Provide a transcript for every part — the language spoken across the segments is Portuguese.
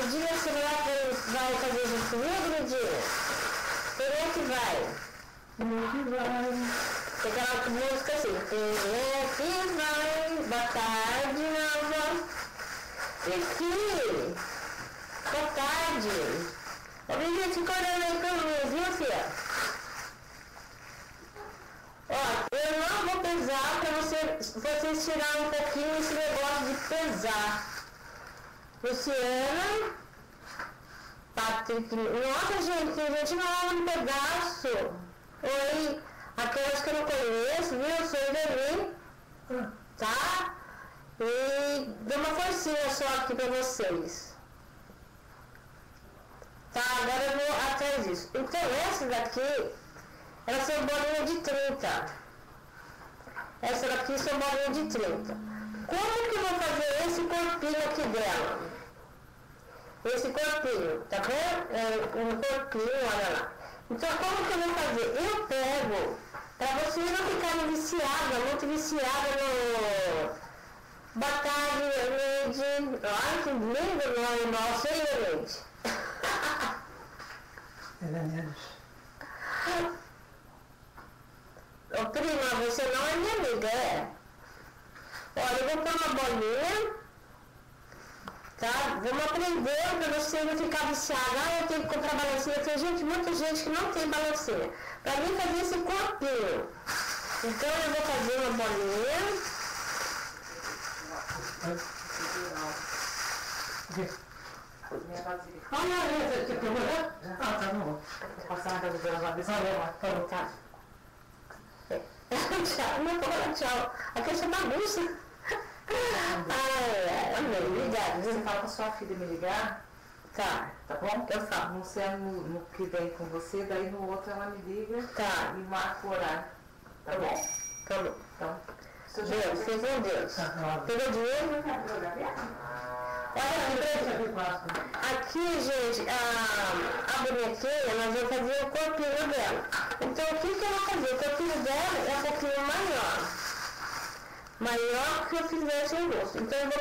Lidinha, você vai fazer junto comigo, Lidinha? Quem é que vai? Tem aquela música assim, quem é que vai? Boa tarde, meu avó. Aqui. Boa tarde. Ô, Lidinha, fica olhando aí pra mim, viu, filha? Ó, eu não vou pesar pra vocês tirarem um pouquinho esse negócio de pesar. Luciana, Patrick, nossa gente, tem gente nova no pedaço. Oi, aquelas que eu não conheço, viu? Eu sou Dani, tá? E dou uma forcinha só aqui pra vocês. Tá, agora eu vou atrás disso. Então essa daqui, elas são bolinha de 30. Essa daqui são bolinha de 30. Como que eu vou fazer esse corpinho aqui dela? Esse corpinho, tá vendo? É um corpinho, olha lá. Então, como que eu vou fazer? Eu pego, para vocês não ficarem muito viciada no Batalha Leide. Olha que lindo nome nosso, hein, Leide? Ô, prima, você não é minha amiga, é? Olha, eu vou pôr uma bolinha, tá? Vamos aprender para você não ficar viciado. Ah, eu tenho que comprar balancinha. Tem muita gente que não tem balancinha. Para mim fazer esse corpinho. Então eu vou fazer uma bolinha. Olha, tá bom. Vou passar na casa dela lá, deixa eu lá. Tá. Tchau, não vou falar tchau. Aqui é bagunça. Amei, obrigada. Você fala com a sua filha me ligar? Tá. Tá bom? Eu falo. Não sei no que vem com você, daí no outro ela me liga. Tá. E marca o horário. Tá bom? Tá bom. Então, Deus, vocês vão Deus. Pegou dinheiro? Aqui, gente, a bonequinha, nós vamos fazer o corpinho dela. Então, o que eu vou fazer? O corpinho dela é um pouquinho maior. Maior que eu fizesse o rosto. Então, eu vou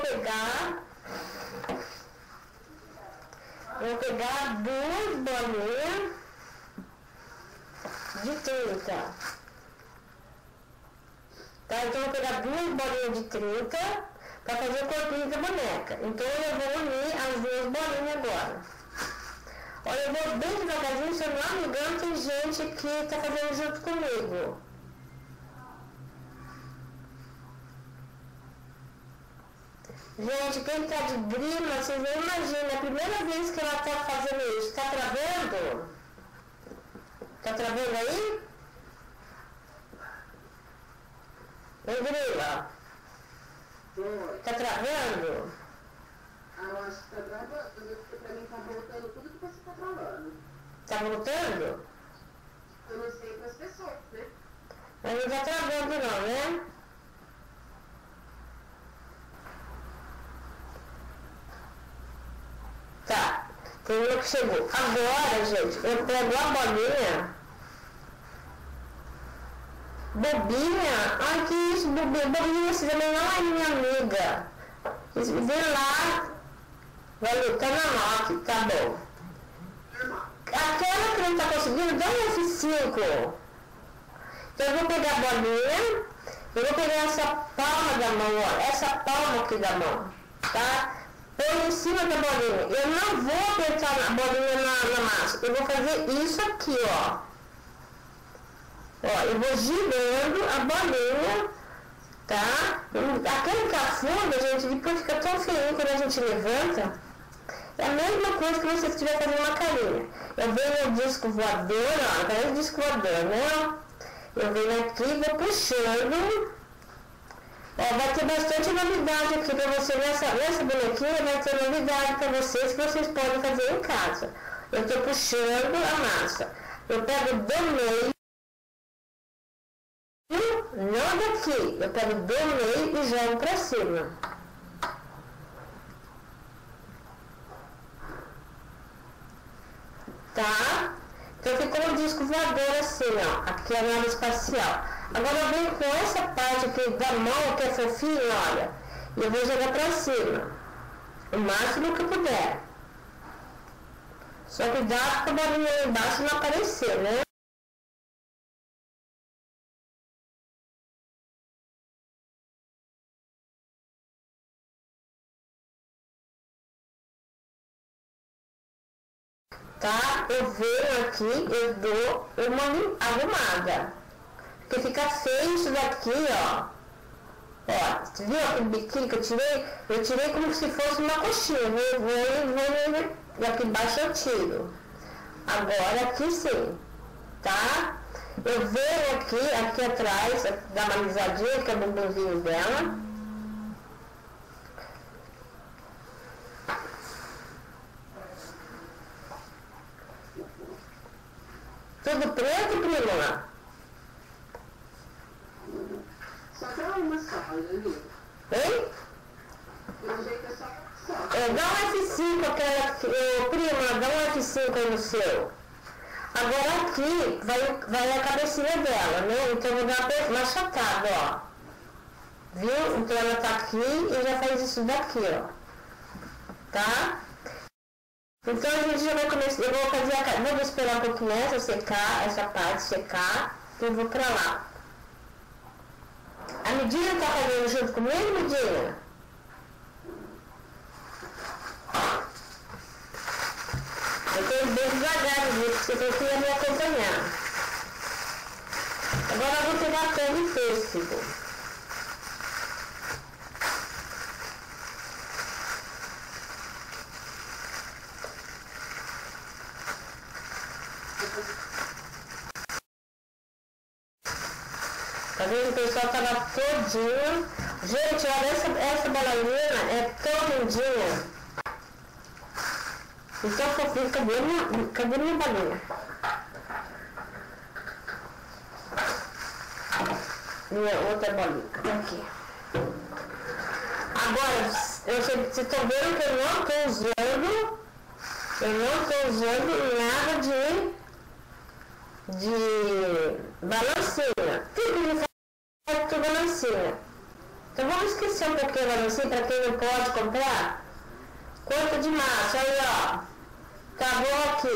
pegar duas bolinhas de 30. Tá? Então, eu vou pegar duas bolinhas de 30 para fazer o corpinho da boneca. Então eu vou unir as duas bolinhas agora. Olha, eu vou bem devagarzinho, se eu não me engano, tem gente que está fazendo junto comigo. Gente, quem está de grima, vocês não imaginam, é a primeira vez que ela está fazendo isso. Está travando? Está travando aí? Ô, grila. Tá travando? Eu acho que tá travando, porque pra mim tá voltando tudo que você tá falando. Tá voltando? Eu não sei para as pessoas, né? Mas não tá travando não, né? Tá, tem uma que chegou. Agora, gente, eu pego a bolinha. Bobinha? Ai, que isso, bobinha, você também não é minha amiga. Vem lá. Valeu, tá na nota, tá bom. Aquela que não tá conseguindo, dá um F5. Então eu vou pegar a bolinha, eu vou pegar essa palma da mão, ó, essa palma aqui da mão, tá? Põe em cima da bolinha. Eu não vou apertar a bolinha na massa, eu vou fazer isso aqui, ó. Ó, eu vou girando a bolinha, tá? Aquele cafundo, gente, depois fica tão feio quando a gente levanta. É a mesma coisa que você estiver fazendo uma carinha. Eu venho no disco voador, ó, tá aí o disco voador, né? Eu venho aqui e vou puxando. Ó, vai ter bastante novidade aqui pra você. Nessa bonequinha vai ter novidade pra vocês que vocês podem fazer em casa. Eu tô puxando a massa. Eu pego do meio. Não daqui, eu pego do meio e jogo pra cima. Tá? Então ficou um disco voador assim, ó. Aqui é a nave espacial. Agora eu venho com essa parte aqui da mão, que é fofinha, olha. E eu vou jogar pra cima. O máximo que eu puder. Só cuidado com a bolinha lá embaixo não aparecer, né? Tá? Eu venho aqui, eu dou uma arrumada. Porque fica feio isso daqui, ó. Ó, você viu aquele biquinho que eu tirei? Eu tirei como se fosse uma coxinha. E aqui embaixo eu tiro. Agora aqui sim, tá? Eu venho aqui atrás, dá uma risadinha, que é o bumbumzinho dela. Tudo preto, prima? Só pra uma só, Lili. Hein? Pelo jeito é só. Dá um F5 aquela, prima, dá um F5 aí no seu. Agora aqui vai a cabecinha dela, né? Então eu vou dar uma achatada, ó. Viu? Então ela tá aqui e já faz isso daqui, ó. Tá? Então a gente já vai começar, eu vou fazer vou esperar um pouquinho essa parte secar, e eu vou pra lá. A Medina tá fazendo junto comigo, Medina? Eu tô bem devagar, viu? Porque você tem que me acompanhar. Agora eu vou pegar a pele de pêssego. Tá vendo? O pessoal tava todinho. Gente, olha, essa bailarina é tão lindinha. Então fofinho, cadê minha balinha? Minha outra bolinha, cadê aqui? Agora, vocês estão vendo que eu não estou usando nada de balancinha. Tudo de balancinha. Então vamos esquecer um pouquinho a balancinha para quem não pode comprar. Quanto de massa, aí ó. Tá bom aqui.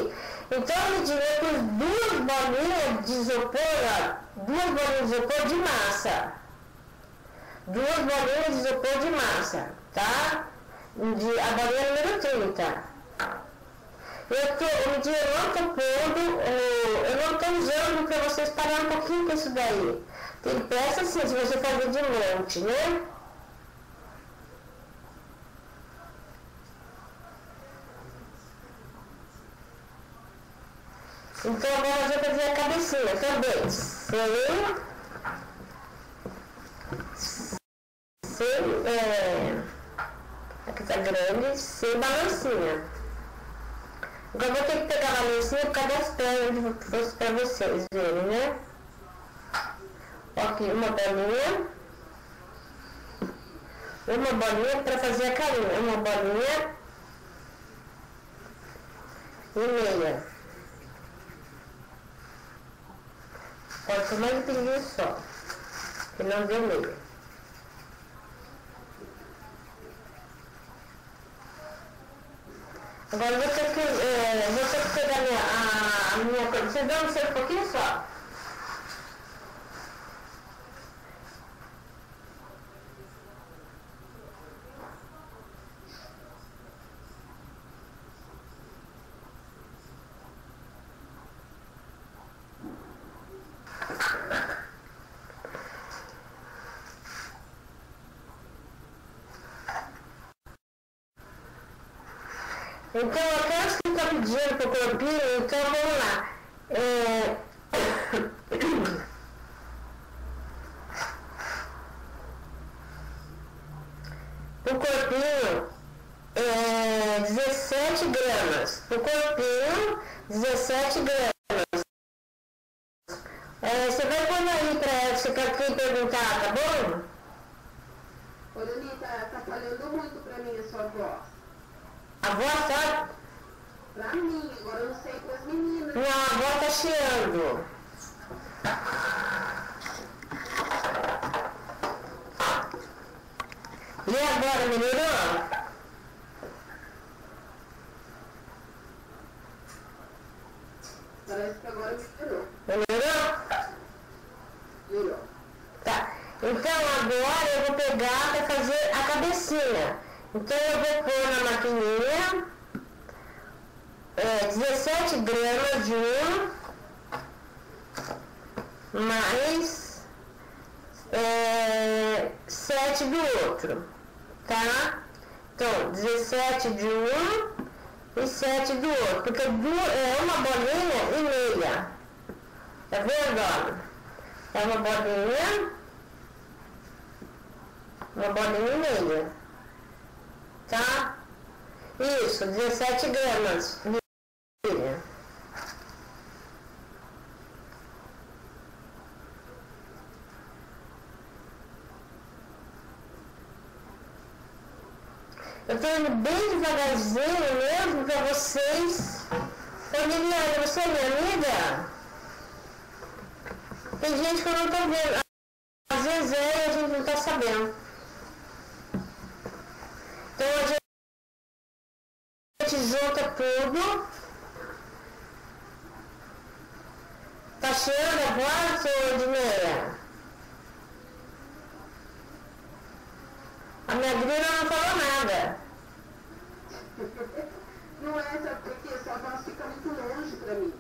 Então eu diria que duas bolinhas de isopor, ó. Duas bolinhas de isopor de massa. Duas bolinhas de isopor de massa, tá? A bolinha número 30. Eu não estou usando para vocês parar um pouquinho com isso daí. Tem peça assim, se você fazer de monte, né? Então agora eu vou fazer a cabecinha também. Aqui tá grande, sem balancinha. Agora eu vou ter que pegar a balancinha por causa das pernas para vocês verem, né? Aqui uma bolinha para fazer a carinha, uma bolinha e meia. Pode ser mais um pinguinho só, que não deu meia. Agora eu vou ter que pegar a minha coisa. Você dá um pouquinho só. Então, aquelas que estão pedindo para o corpinho, então vamos lá. O corpinho, 17 gramas. O corpinho, 17 gramas. Você vai pôr aí para você quem perguntar, tá bom? Ô, Lenita, tá falhando muito para mim a sua voz. A voz tá... Pra mim, agora eu não sei para as meninas. Não, a voz tá chiando. E agora, menino? Parece que agora melhorou. Melhorou? Melhorou. Tá. Então agora eu vou pegar para fazer a cabecinha. Então eu vou pôr na maquininha 17 gramas de um, mais 7 do outro, tá? Então 17 de um e 7 do outro, porque é uma bolinha e meia, tá vendo, olha? É uma bolinha e meia, tá? Isso, 17 gramas. Eu tô indo bem devagarzinho mesmo para vocês. Ô Liliane, você é minha amiga? Tem gente que eu não tô vendo. Às vezes e a gente não tá sabendo. Então a gente junta tudo. Tá cheirando a voz, ô Edneia? A minha grila não falou nada. Não é, sabe por quê? Sua voz fica muito longe pra mim.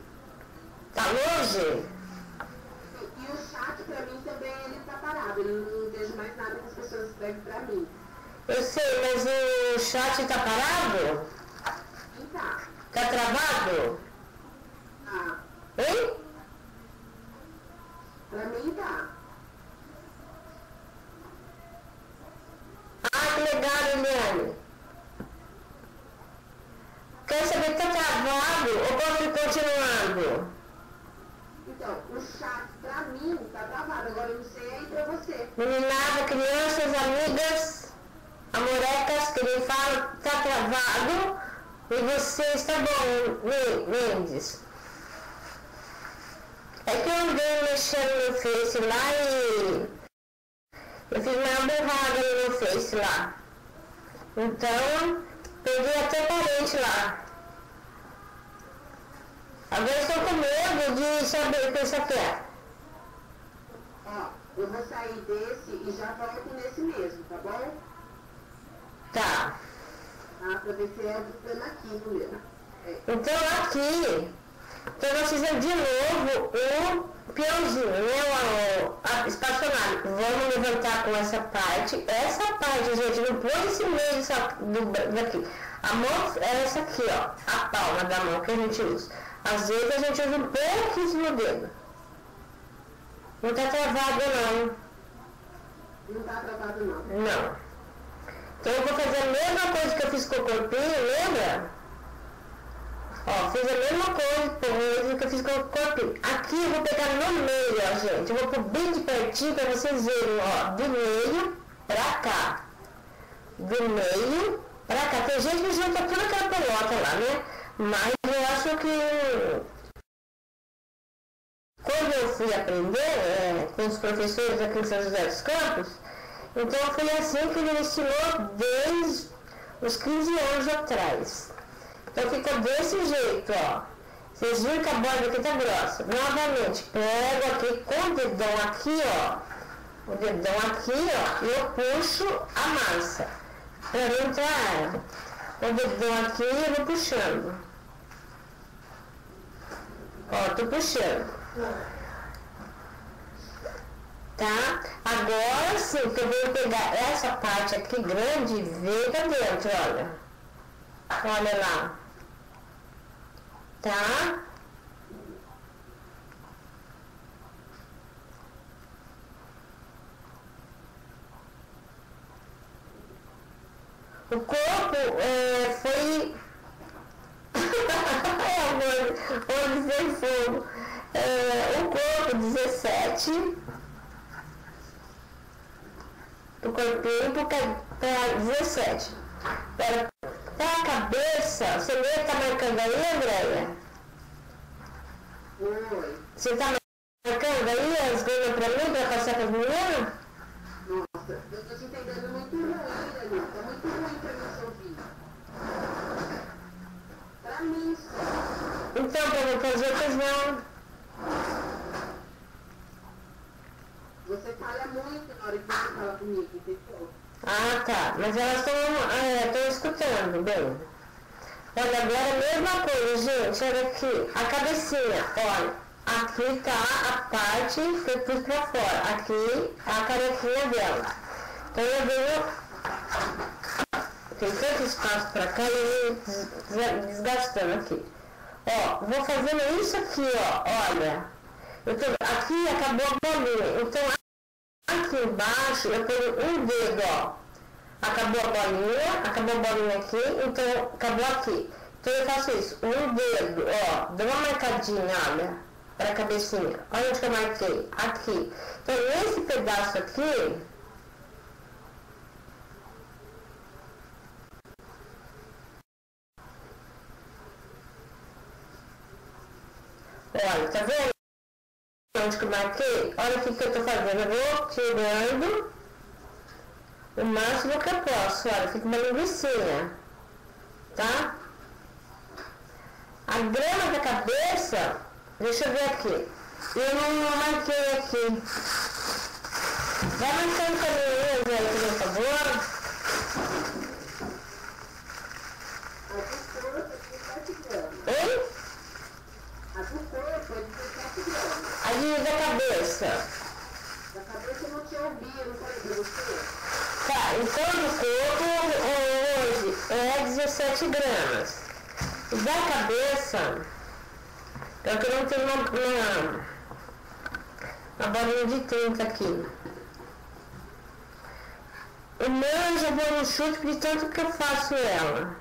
Tá longe? E o chat pra mim também, ele tá parado. Eu não vejo mais nada que as pessoas escrevem pra mim. Eu sei, mas o chat tá parado? Sim, tá. Tá travado? Ah, Hein? pra mim tá. Ah, que legal, Eliane. Quer saber se tá travado ou posso ir continuando? Então, o chat pra mim tá travado. Agora eu não sei aí pra você. Meninada, crianças, amigas, amorecas, que ele fala, tá travado e você está bom, Mendes. É que eu andei mexendo no Face lá e eu fiz uma borrada no Face lá. Então, perdi até parente lá. Agora estou com medo de saber o que isso aqui é. Ó, eu vou sair desse e já volto nesse mesmo, tá bom? Tá. Tá, pra ver se é do Planaquilo mesmo. Então aqui, então nós fizemos de novo o peãozinho, né? A espaçonado. Vamos levantar com essa parte. Essa parte, gente, não põe esse meio daqui. A mão é essa aqui, ó. A palma da mão que a gente usa. Às vezes a gente usa um pouquinho no dedo. Não tá travado não. Não tá travado não. Não. Então eu vou fazer a mesma coisa que eu fiz com o corpinho, lembra? Ó, fiz a mesma coisa que eu fiz com o corpinho. Aqui eu vou pegar no meio, ó, gente. Eu vou pôr bem de pertinho pra vocês verem, ó. Do meio pra cá. Do meio pra cá. Tem gente que junta toda aquela pelota lá, né? Mas eu acho que quando eu fui aprender com os professores aqui em São José dos Campos, então foi assim que ele ensinou desde os 15 anos atrás. Então fica desse jeito, ó. Vocês viram que a borda aqui tá grossa. Novamente, pego aqui com o dedão aqui, ó. O dedão aqui, ó. E eu puxo a massa. Pra não entrar. O dedão aqui e eu vou puxando. Ó, tô puxando. Tá? Agora sim, que eu vou pegar essa parte aqui grande e ver pra dentro, olha. Olha lá. Tá? O corpo foi... Onde sem fogo. O corpo 17. O corpinho para 17. Para a cabeça, você vê que tá marcando aí, Andréia? Oi. Você tá marcando aí as coisas pra mim, pra passar para as meninas? Nossa, eu tô te entendendo muito ruim, Dani. Tá muito ruim pra mim te ouvir. Pra mim, sim. Então, para as outras não. Você falha muito na hora que você fala comigo, entendeu? Ah, tá. Mas elas estão escutando, bem. Olha, agora a mesma coisa, gente. Olha aqui. A cabecinha, olha. Aqui tá a parte que eu pus pra fora. Aqui a carequinha dela. Então eu venho... Tem tanto espaço pra cá e eu desgastando aqui. Ó, vou fazendo isso aqui, ó. Olha. Aqui acabou a bolinha. Então aqui embaixo eu ponho um dedo, ó. Acabou a bolinha aqui, então acabou aqui. Então eu faço isso, um dedo, ó, dou uma marcadinha, olha, para a cabecinha. Olha onde que eu marquei, aqui. Então esse pedaço aqui, olha, tá vendo onde que eu marquei? Olha o que eu tô fazendo, eu vou tirando o máximo que eu posso, olha, fica uma linguicinha, tá? A grama da cabeça, deixa eu ver aqui, eu não marquei aqui. Vai marcando pra mim, Zé, por favor. Hein? A do corpo é 17 gramas. A da cabeça. Da cabeça eu não te ouvi, eu não falei pra você. Tá, então do corpo hoje é 17 gramas. E da cabeça, então que eu não tenho uma bolinha de 30 aqui. O meu eu já vou no chute de tanto que eu faço ela.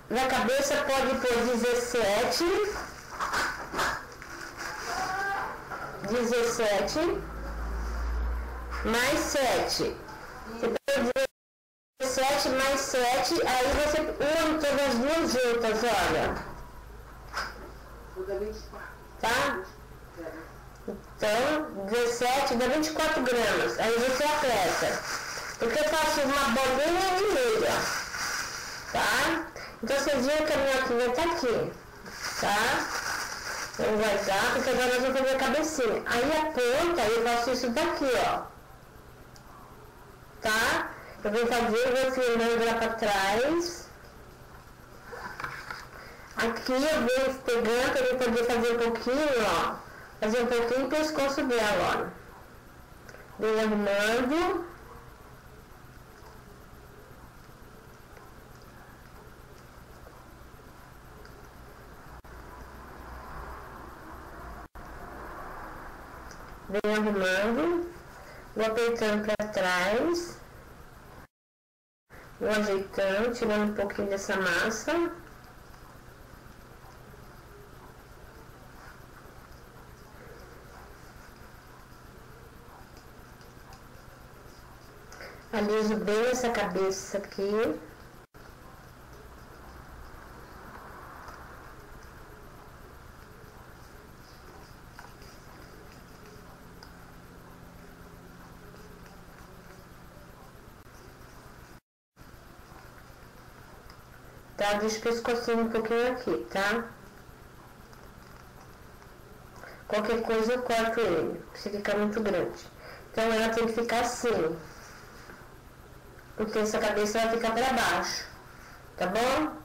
Na cabeça pode pôr 17 mais 7. Você pode 17 mais 7, aí você une todas as duas juntas, olha. Dá 24. Tá? Então, 17 dá 24 gramas. Aí você aperta. Porque eu faço uma bolinha e meia. Tá? Então vocês viram que a minha aqui vai estar aqui. Tá? Não vai estar, porque agora nós vamos fazer a cabecinha. Aí a ponta, eu faço isso daqui, ó. Tá? Eu vou fazer, vou filmando lá pra trás. Aqui eu vou pegando para eu poder fazer um pouquinho, ó. Fazer um pouquinho o pescoço dela, ó. Vem arrumando. Vem arrumando. Vou apertando para trás. Vou ajeitando, tirando um pouquinho dessa massa. Aliso bem essa cabeça aqui. Tá? Deixa o pescocinho um pouquinho aqui, tá? Qualquer coisa eu corto ele, se ficar muito grande. Então ela tem que ficar assim. Porque essa cabeça vai ficar para baixo. Tá bom?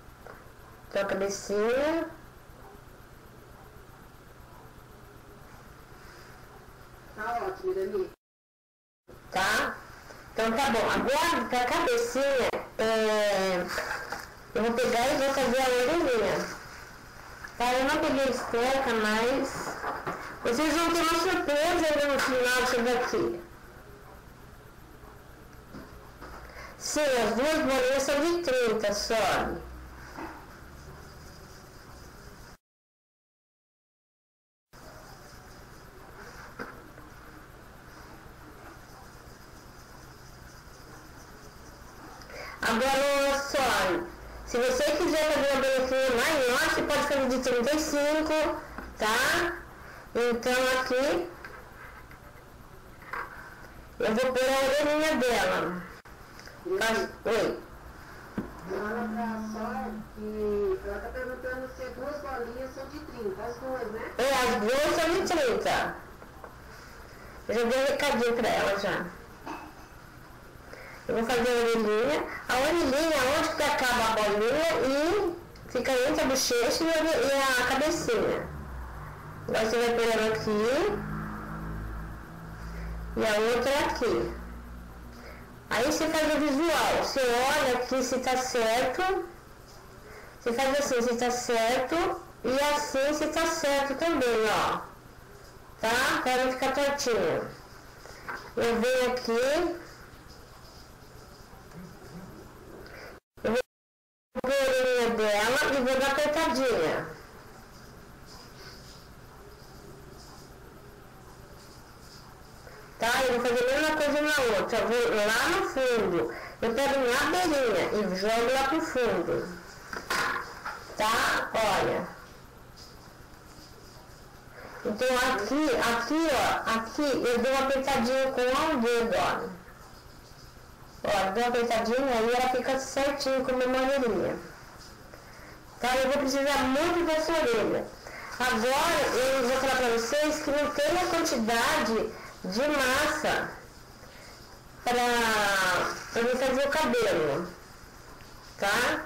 Então a cabecinha. Tá ótimo, Dani. Tá? Então tá bom. Agora pra cabecinha, eu vou pegar e vou fazer a orelhinha. Tá? Eu não peguei esteca, mas vocês vão ter uma surpresa ainda no final disso daqui. Sim, as duas bolinhas são de 30 só. Agora, só, se você quiser fazer uma bonequinha maior, você pode fazer de 35, tá? Então aqui, eu vou pôr a orelhinha dela. Oi. Fala pra só que ela duas, né? As duas são de 30. Eu já dei um recadinho pra ela já. Eu vou fazer a orelhinha. A orelhinha é onde que acaba a bolinha e fica entre a bochecha e a cabecinha. Agora você vai pôr ela aqui e a outra aqui. Aí você faz o visual. Você olha aqui se tá certo. Você faz assim se tá certo e assim se tá certo também, ó. Tá? Para não ficar tortinho. Eu venho aqui. Eu vou pôr a orelhinha dela e vou dar apertadinha. Tá? Eu vou fazer a mesma coisa na outra. Eu vou lá no fundo. Eu pego na beirinha e jogo lá pro fundo. Tá? Olha. Então aqui eu dou uma apertadinha com o dedo, ó. Ó, dou uma apertadinha e ela fica certinho com a minha orelhinha. Tá? Eu vou precisar muito dessa orelha. Agora eu vou falar pra vocês que não tem a quantidade de massa para eu fazer o cabelo. Tá?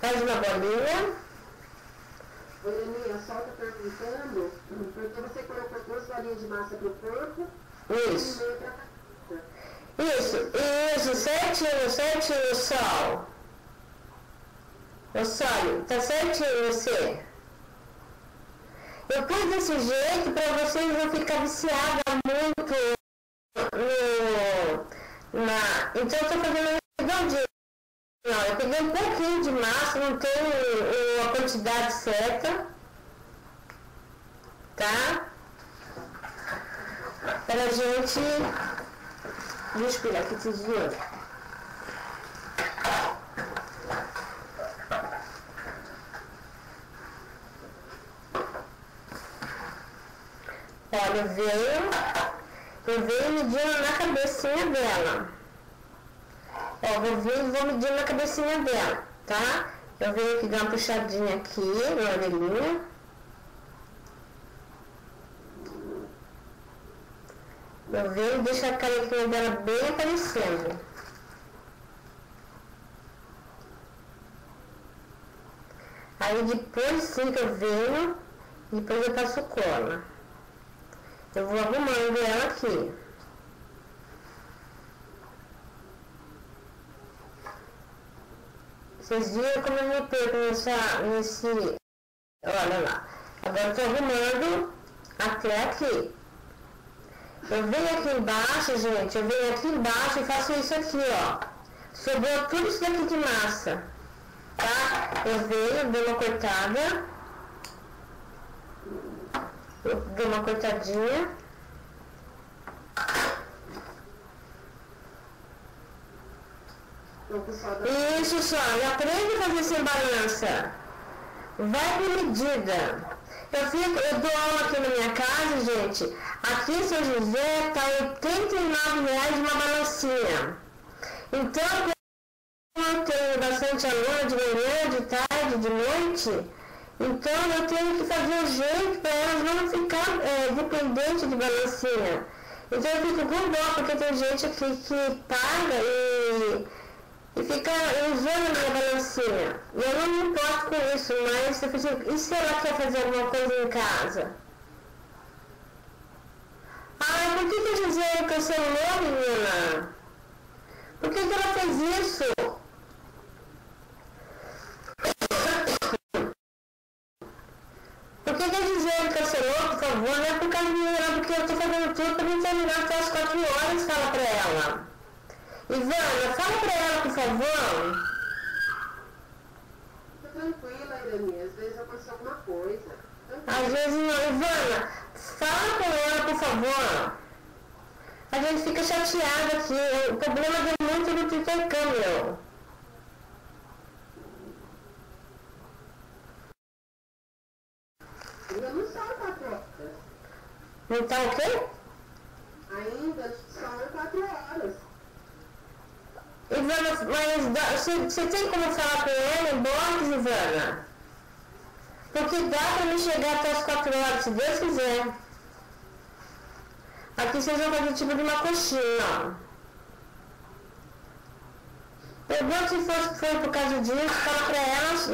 Faz uma bolinha. Oi, a Sol está perguntando porque você colocou 2 bolinhas de massa pro corpo Isso. e meio pra cabeça. Isso, certinho, Sol. Ô Sol, tá certinho você? Eu pus desse jeito para vocês não ficar viciada muito Então eu tô fazendo redondinho. Eu peguei um pouquinho de massa, não tenho a quantidade certa, tá? Pra gente... Deixa eu pegar aqui tesoura. Olha, eu venho medindo na cabecinha dela. Ó, vou medindo na cabecinha dela, tá? Eu venho aqui dar uma puxadinha aqui na orelhinha. Eu venho e deixo a carequinha dela bem aparecendo. Aí depois sim que eu venho, depois eu passo cola. Eu vou arrumando ela aqui. Vocês viram como eu me perco nesse... Olha lá. Agora eu tô arrumando até aqui. Eu venho aqui embaixo, gente. Eu venho aqui embaixo e faço isso aqui, ó. Sobrou tudo isso daqui de massa. Tá? Eu venho, dou uma cortada. Eu dou uma cortadinha. Isso, só. Aprende a fazer sem balança. Vai por medida. Eu dou aula aqui na minha casa, gente. Aqui em São José tá R$89 uma balancinha. Então, eu tenho bastante aluno de manhã, de tarde, de noite. Então eu tenho que fazer o jeito para elas não ficar dependentes de balancinha. Então eu fico com dó, porque tem gente aqui que paga e fica usando a minha balancinha. E eu não me importo com isso, mas eu fico, e se ela quer fazer alguma coisa em casa? Ah, por que a Gisele cancelou, menina? Por que ela fez isso? Por que a Gisele cancelou, por favor? Não é por causa de mim, não, porque eu tô fazendo tudo para me terminar até as 4 horas, fala pra ela. Ivana, fala pra ela, por favor. Tô tranquila, Irani, às vezes aconteceu alguma coisa. Às vezes não. Ivana, fala com ela, por favor. A gente fica chateada aqui. O problema é muito do intercâmbio. Ainda não são 4 horas. Não tá o quê? Ainda são 4 horas. Ivana, mas você tem como falar com ela em box, Ivana? Porque dá para me chegar até as 4 horas, se Deus quiser. Aqui vocês vão fazer tipo de uma coxinha, ó. Pergunta se for por causa disso, fala pra elas,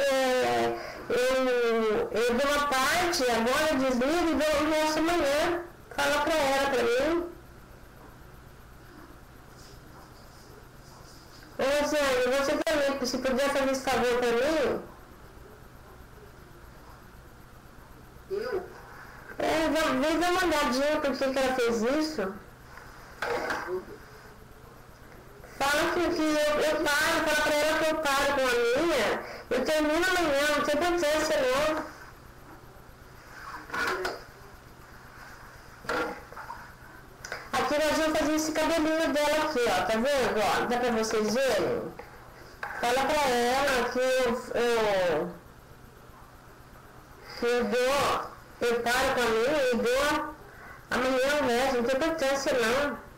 eu dou uma parte, agora eu desligo e dou o resto amanhã. Fala pra ela, pra mim. Ô, Luciane, você também, se puder fazer esse favor pra mim. Eu? Vem dar uma olhadinha por que ela fez isso. Fala que eu paro, fala pra ela que eu paro com a minha, eu termino amanhã, não tem importância não. Aqui nós vamos fazer esse cabelinho dela aqui, ó, tá vendo? Ó, dá pra vocês verem? Fala pra ela que eu paro com a minha e dou amanhã o resto, não tem importância não.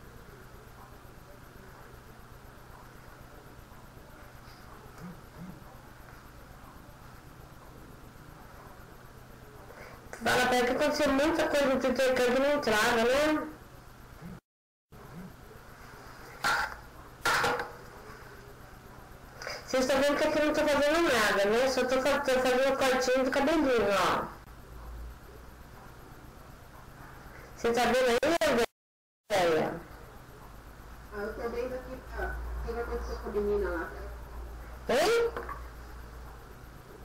Fala pra ela que aconteceu muita coisa no intercâmbio que não entrava, né? Vocês estão vendo que aqui eu não estou fazendo nada, né? Só estou fazendo o cortinho do cabelinho, ó. Você está vendo aí, Andréia? Eu tô vendo aqui, o que vai acontecer com a menina lá. Hein?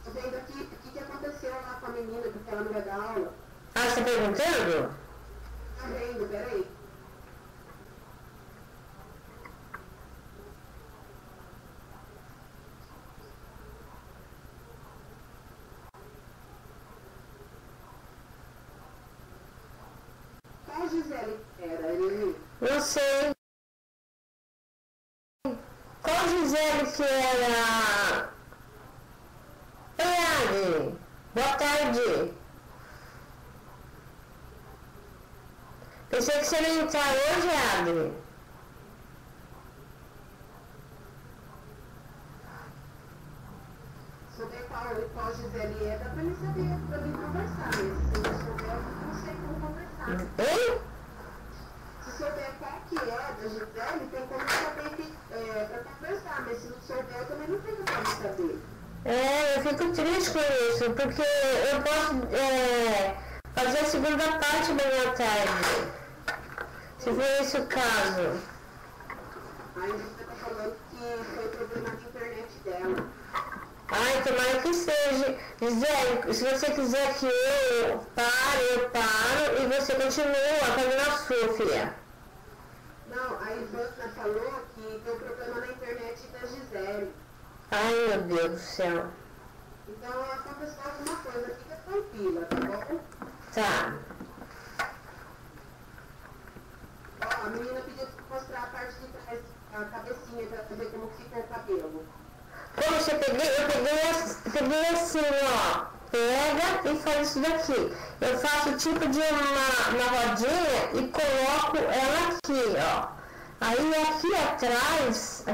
Tô vendo aqui o que aconteceu lá com a menina, porque ela não vai dar aula. Ah, você está perguntando? Tá vendo, peraí. Qual Gisele era, Eleni? Não sei. Qual Gisele que era? Oi, Adi. Boa tarde. Pensei que você não ia entrar hoje, Adi. Souber qual Gisele é, dá pra mim saber, pra mim conversar. Mas se eu não souber, eu não sei como conversar. Hein? Se souber qual que é da Gisele, tem como saber pra conversar. Mas se não souber, eu também não tenho como saber. Eu fico triste com isso, porque eu posso fazer a segunda parte da minha tarde. Se for esse o caso. Aí você tá falando que foi problema de internet dela. Ai, tomara que seja. Gisele, se você quiser que eu paro e você continua fazendo a sua, filha. Não, a Ivana falou que deu problema na internet da Gisele. Ai, meu Deus do céu. Então, aconteceu alguma coisa, fica tranquila, tá bom? Tá. Ó, a menina pediu pra mostrar a parte de trás, a cabecinha, pra saber como fica o cabelo. Como você eu peguei assim, ó. Pega e faz isso daqui. Eu faço tipo de uma rodinha e coloco ela aqui, ó. Aí aqui atrás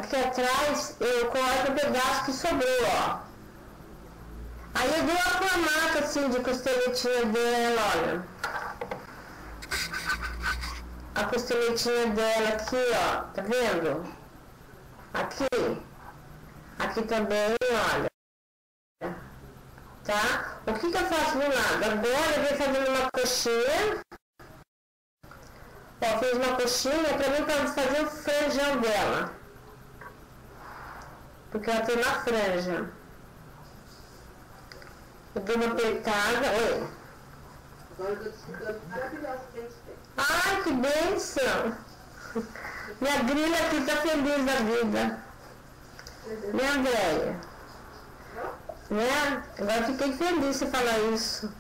eu coloco o pedaço que sobrou, ó. Aí eu dou uma formato assim de costeletinha dela, olha. A costeletinha dela aqui, ó, tá vendo? Aqui também, olha. Tá? O que eu faço do lado? Agora eu vou fazendo uma coxinha. Ó, fiz uma coxinha pra mim pra fazer o franjão dela. Porque ela tem uma franja. Eu dou uma apertada. Oi. Agora eu tô te escutando maravilhosamente bem. Ai, que bênção! Minha grila aqui tá feliz da vida. Né, Andréia? Né? Agora fiquei feliz de falar isso.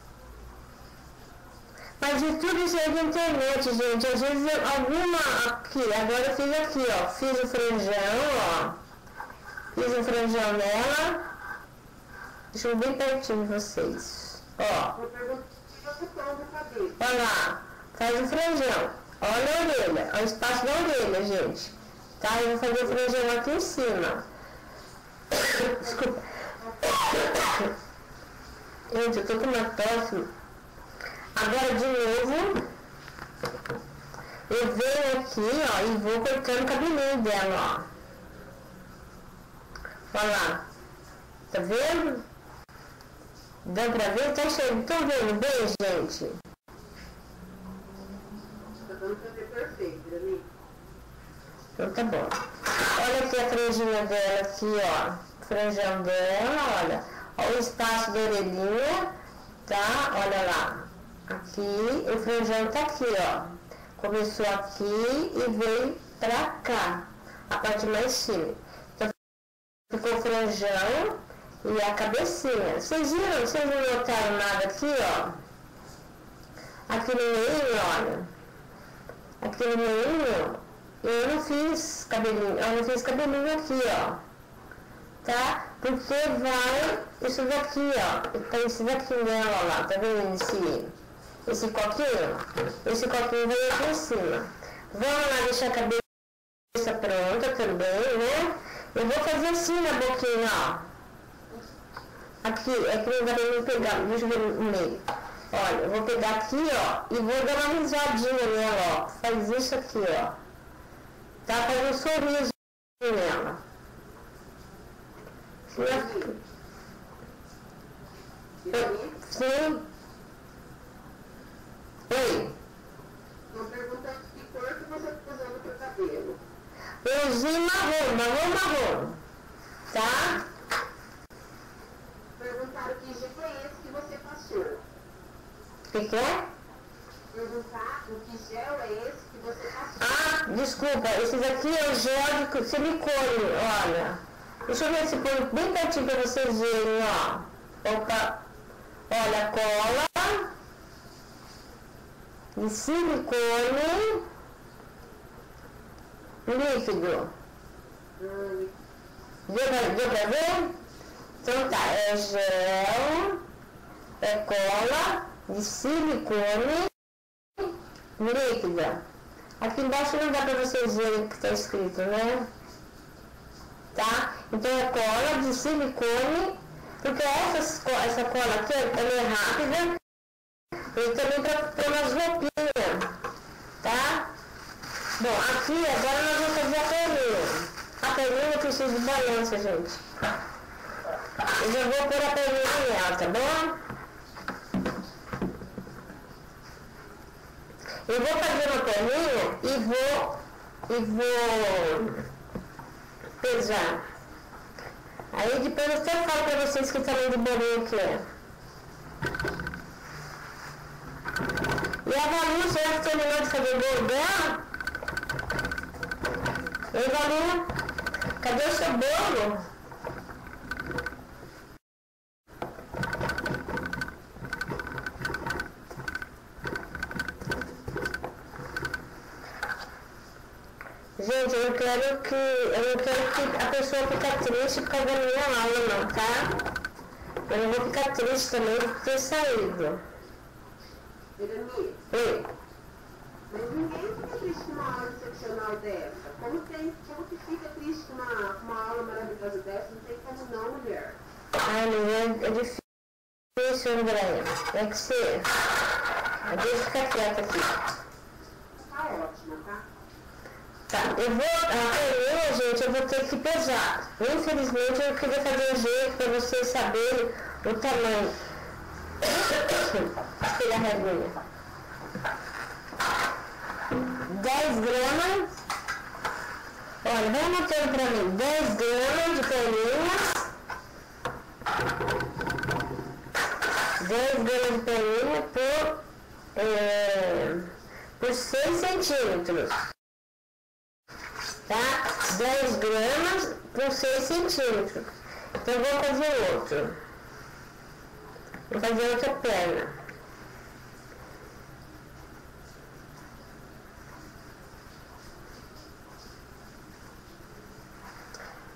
Mas de tudo isso aí da internet, gente. Às vezes alguma aqui, agora eu fiz aqui, ó. Fiz o franjão, ó. Fiz o franjão nela. Deixa eu bem pertinho de vocês. Ó. Eu pergunto se você toma o cabelo. Olha lá. Faz o franjão. Olha a orelha. Olha o espaço da orelha, gente. Tá? Eu vou fazer o franjão aqui em cima. Desculpa. Gente, eu tô com uma tosse. Agora, de novo, eu venho aqui, ó, e vou cortando o cabelinho dela, ó. Olha lá. Tá vendo? Dá pra ver? Tá chegando. Estão vendo bem, gente? Tá dando pra ver perfeito, Dani. Então tá bom. Olha aqui a franjinha dela, aqui, ó. Franjão dela, olha. Olha o espaço da orelhinha, tá? Olha lá. Aqui, o franjão tá aqui, ó. Começou aqui e veio pra cá. A parte mais fina. Então, ficou o franjão e a cabecinha. Vocês viram? Vocês não notaram nada aqui, ó? Aqui no meio, olha. Aqui no meio, eu não fiz cabelinho. Eu não fiz cabelinho aqui, ó. Tá? Porque vai isso daqui, ó. Tá esse daqui nela, ó lá. Tá vendo esse coquinho? Esse coquinho veio aqui em cima. Vamos lá deixar a cabeça pronta também, né? Eu vou fazer assim na boquinha, ó. Aqui, é que não dá pra eu pegar, deixa eu ver no meio. Olha, eu vou pegar aqui, ó, e vou dar uma risadinha nela, ó. Faz isso aqui, ó. Tá? Faz um sorriso nela. Sim. Oi. Estão perguntando que cor que você está usando pro cabelo. Eu usei marrom. Tá? Perguntaram que gel é esse que você passou. O que é? Perguntar o que gel é esse que você passou. Ah, desculpa, esses aqui é o gel de silicone, olha. Deixa eu ver se põe bem pertinho pra vocês verem, ó. Opa, olha a cola de silicone líquido. Deu pra ver? Então tá, é gel, é cola de silicone líquida. Aqui embaixo não dá pra vocês verem o que está escrito, né? Tá? Então é cola de silicone, porque essa cola aqui, ela é rápida e também para umas roupinhas, tá? Bom, aqui agora nós vamos fazer a perninha. A perninha precisa de balança, gente. Eu já vou pôr a perninha nela, tá bom? Eu vou fazer uma perninha e vou pesar. Aí depois eu até falo pra vocês que tamanho de bolinho que é. E a Valu, você já terminou de fazer o bolo dela? Ei, Valu, cadê o seu bolo? Gente, eu não quero que a pessoa fique triste por causa da minha aula, não, tá? Eu não vou ficar triste também por ter saído. Irani, Oi. mas ninguém fica triste com uma aula excepcional dessa. Como que fica triste com uma aula maravilhosa dessa? Não tem como não, mulher. Ai, mulher, é difícil, Andréia. É que você... Deixa eu ficar quieta aqui. Tá ótima, tá? Tá, gente, eu vou ter que pesar. Infelizmente, eu queria fazer um jeito para vocês saberem o tamanho. Espelha a reguinha. 10 gramas. Olha, vai anotando para mim. 10 gramas de perninha. 10 gramas de perninha por 6 centímetros. Tá? 10 gramas por 6 centímetros. Então, eu vou fazer outro. Vou fazer outra perna.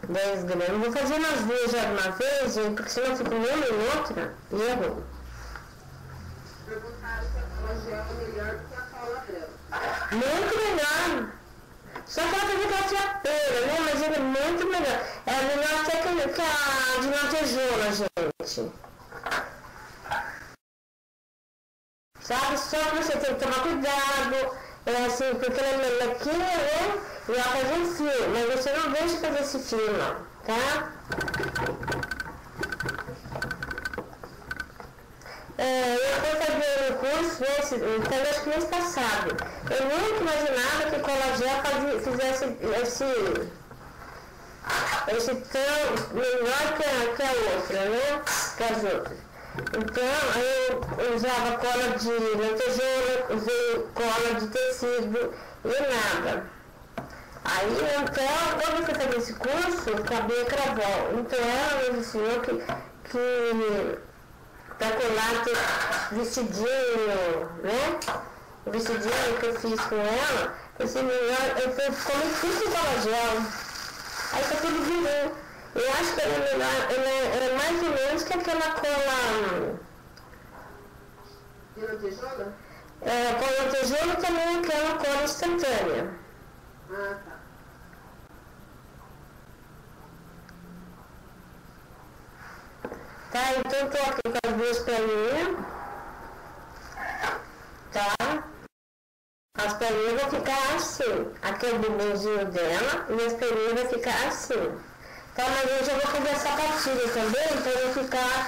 Dez gramas. Vou fazer umas duas já de uma vez, gente, porque senão fica uma em outra e erro. Perguntaram se a cola gel é melhor do que a cola branca. Muito melhor. Só que ela fazia aquela tiapeira, né? Mas ele é muito melhor. É melhor até que a de lantejoula, gente. Sabe? Só que você tem que tomar cuidado, assim, porque ela é melequinha, né? E ela faz um fio, mas você não deixa fazer esse fio, não, tá? Eu fui fazer um curso, então acho que mês passado. Eu nunca imaginava que o Colagel fizesse esse tão melhor que a outra, né? Que as outras. Então, eu usava cola de lantejoula, usei cola de tecido e nada. Aí, então, quando eu fui fazer esse curso, eu acabei cravol. Então, ela me ensinou que para colar vestidinho, né? O vestidinho que eu fiz com ela, esse melhor, eu comi tudo com Colagel. Aí tá tudo virou. Eu acho que ela é melhor, ela é mais ou menos que aquela cola. De lantejoula? Cola lantejoula também é aquela cola instantânea. Ah, tá. Tá, então tô aqui com as duas perninhas. Tá? As perninhas vão ficar assim. Aqui é o bumbumzinho dela e as perninhas vão ficar assim. Tá, mas eu já vou fazer a sapatilha também para não ficar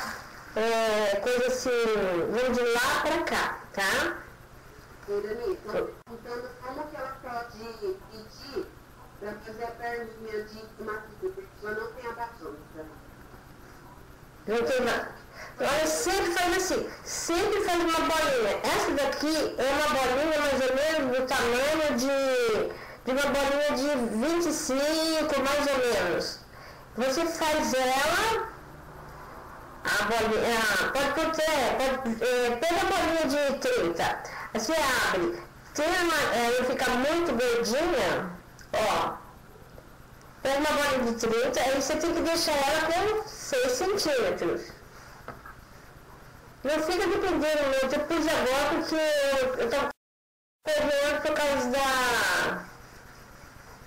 coisa assim, vamos de lá pra cá, tá? Irani, estão perguntando como que ela pode pedir para fazer a perninha de matrícula, porque ela não tem abatômica. Não tem nada. Olha, sempre faz assim, sempre faz uma bolinha. Essa daqui é uma bolinha mais ou menos do tamanho de uma bolinha de 25, mais ou menos. Você faz ela, a bolinha, pega a bolinha de 30, você abre, ela fica muito gordinha, ó, pega uma bolinha de 30, aí você tem que deixar ela com 6 centímetros. Não fica dependendo muito, eu pus agora porque eu tava correndo por causa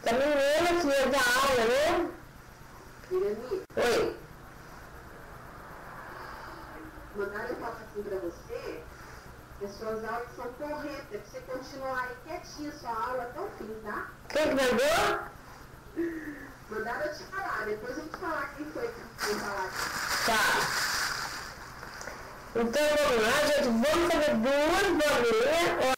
da menina que ia dar aula, né? Irani, Oi. mandaram foto assim pra você, que as suas aulas são corretas, pra você continuar aí quietinho sua aula até o fim, tá? Quem que mandou? Mandaram eu te falar, depois eu te falar quem foi que foi falar. Tá. Então vamos lá, gente, vamos fazer duas bolinhas.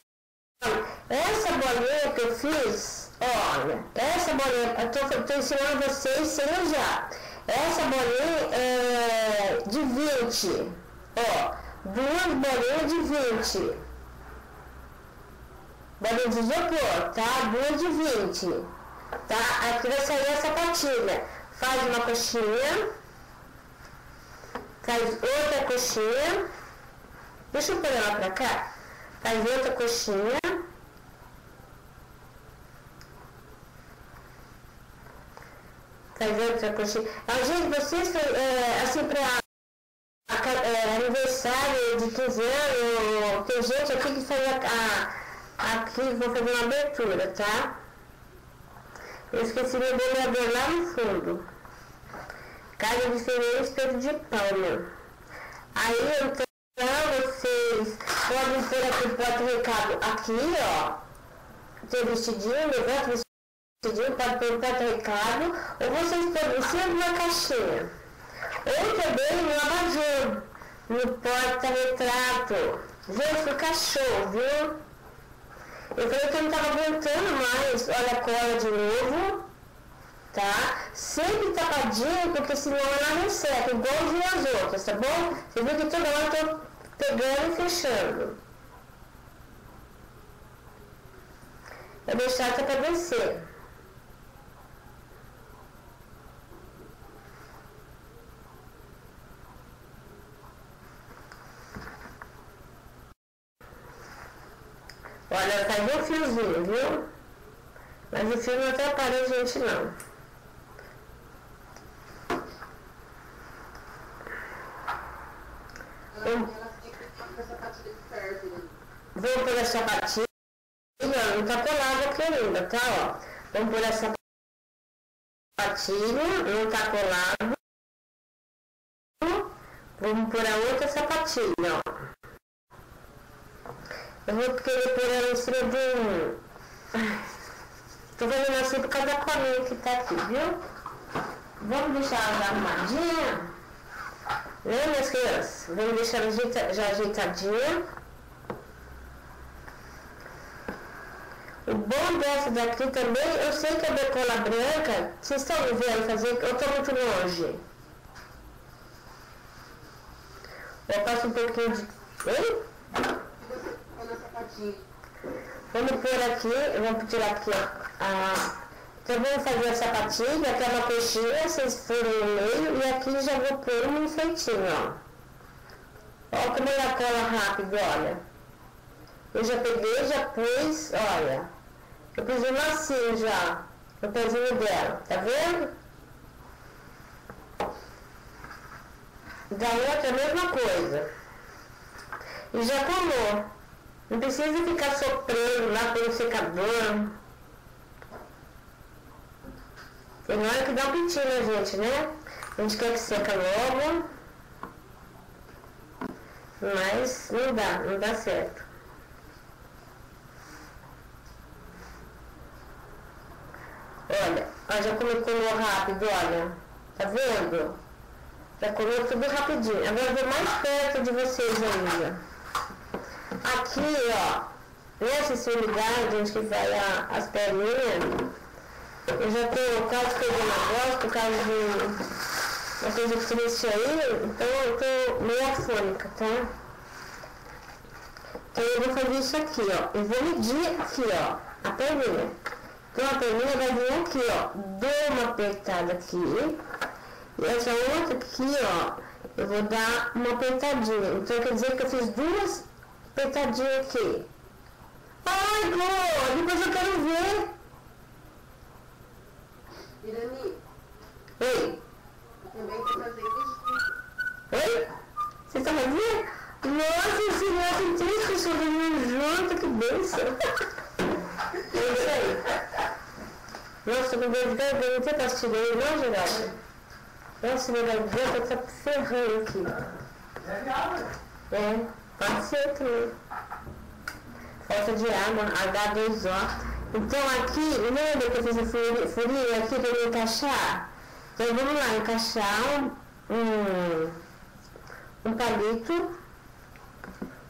Olha, essa bolinha que eu fiz, olha, essa bolinha, eu tô ensinando vocês sem usar. Essa bolinha é de 20, ó, duas bolinhas de 20. Bolinha de isopor, tá? Duas de 20. Tá? Aqui vai sair a sapatilha. Faz uma coxinha. Faz outra coxinha. Deixa eu pôr ela pra cá. Faz outra coxinha. Faz outra coxinha. Gente, vocês, assim, pra aniversário de 15 anos, tem gente aqui que faz aqui, vou fazer uma abertura, tá? Eu esqueci meu boleador lá no fundo. Casa diferente, espeto de palma. Aí, então, vocês podem pôr aqui o porta-recado aqui, ó. Tem vestidinho, levanta o vestidinho, pode pôr o porta-recado, ou vocês podem sempre uma caixinha. Ou também no abajur, no porta-retrato. Gente, fica show, viu? Eu falei que eu não estava aguentando mais, olha a cola de novo, tá? Sempre tapadinho, porque senão ela não seca, igualzinho as outras, tá bom? Você viu que toda hora eu tô pegando e fechando. Vou deixar até para descer. Olha, caiu um fiozinho, viu? Mas o fio não atrapalha a gente, não. Vou pegar a sapatilha, não tá colada aqui ainda, tá? Ó. Vamos pôr essa sapatilha, não tá colado. Vamos pôr a outra sapatilha, ó. Eu vou querer pôr ela em cima de um... Tô fazendo assim por causa da colinha que tá aqui, viu? Vamos deixar ela arrumadinha. Né, minhas crianças? Vamos deixar ela já ajeitadinha. O bom dessa daqui também, eu sei que a decola branca, vocês estão me vendo fazer, eu estou muito longe. Eu passo um pouquinho de... Oi? Vamos pôr aqui, vamos tirar aqui, ó. Então vamos fazer a sapatilha, que é uma coxinha, vocês furam no meio, e aqui já vou pôr um enfeitinho, ó. Ó como ela cola rápido, olha. Eu já peguei, já pus, olha. Eu pus um lacinho já, no pezinho dela, tá vendo? Da outra, a mesma coisa. E já colou. Não precisa ficar soprando lá pelo secador. Tem hora que dá um pitinho na gente, né? A gente quer que seca logo. Mas não dá certo. Olha, já colou rápido, olha. Tá vendo? Já colou tudo rapidinho. Agora eu vou mais perto de vocês ainda. Aqui, ó, nessa extremidade onde que vai as perninhas, eu já tô quase pegando a voz por causa de uma coisa que trouxe aí, então eu tô meio afônica, tá? Então eu vou fazer isso aqui, ó. Eu vou medir aqui, ó, a perninha. Então a perninha vai vir aqui, ó. Dou uma apertada aqui. E essa outra aqui, ó, eu vou dar uma apertadinha. Então quer dizer que eu fiz duas apertadinhas aqui. Ai, Glô, depois eu quero ver. Irani, Oi? também quer fazer vestido. Oi? Você está fazendo? Nossa senhora, tem 3 pessoas dormindo junto, que bênção. É isso aí. Nossa, com dor de garganta, não tem pastilha aí, não, Geraldo? Nossa, minha garganta tá ferrando aqui. É, pode ser também. Falta de água, H2O. Então aqui, lembra que eu fiz a furinha aqui para eu encaixar? Então vamos lá, encaixar um palito.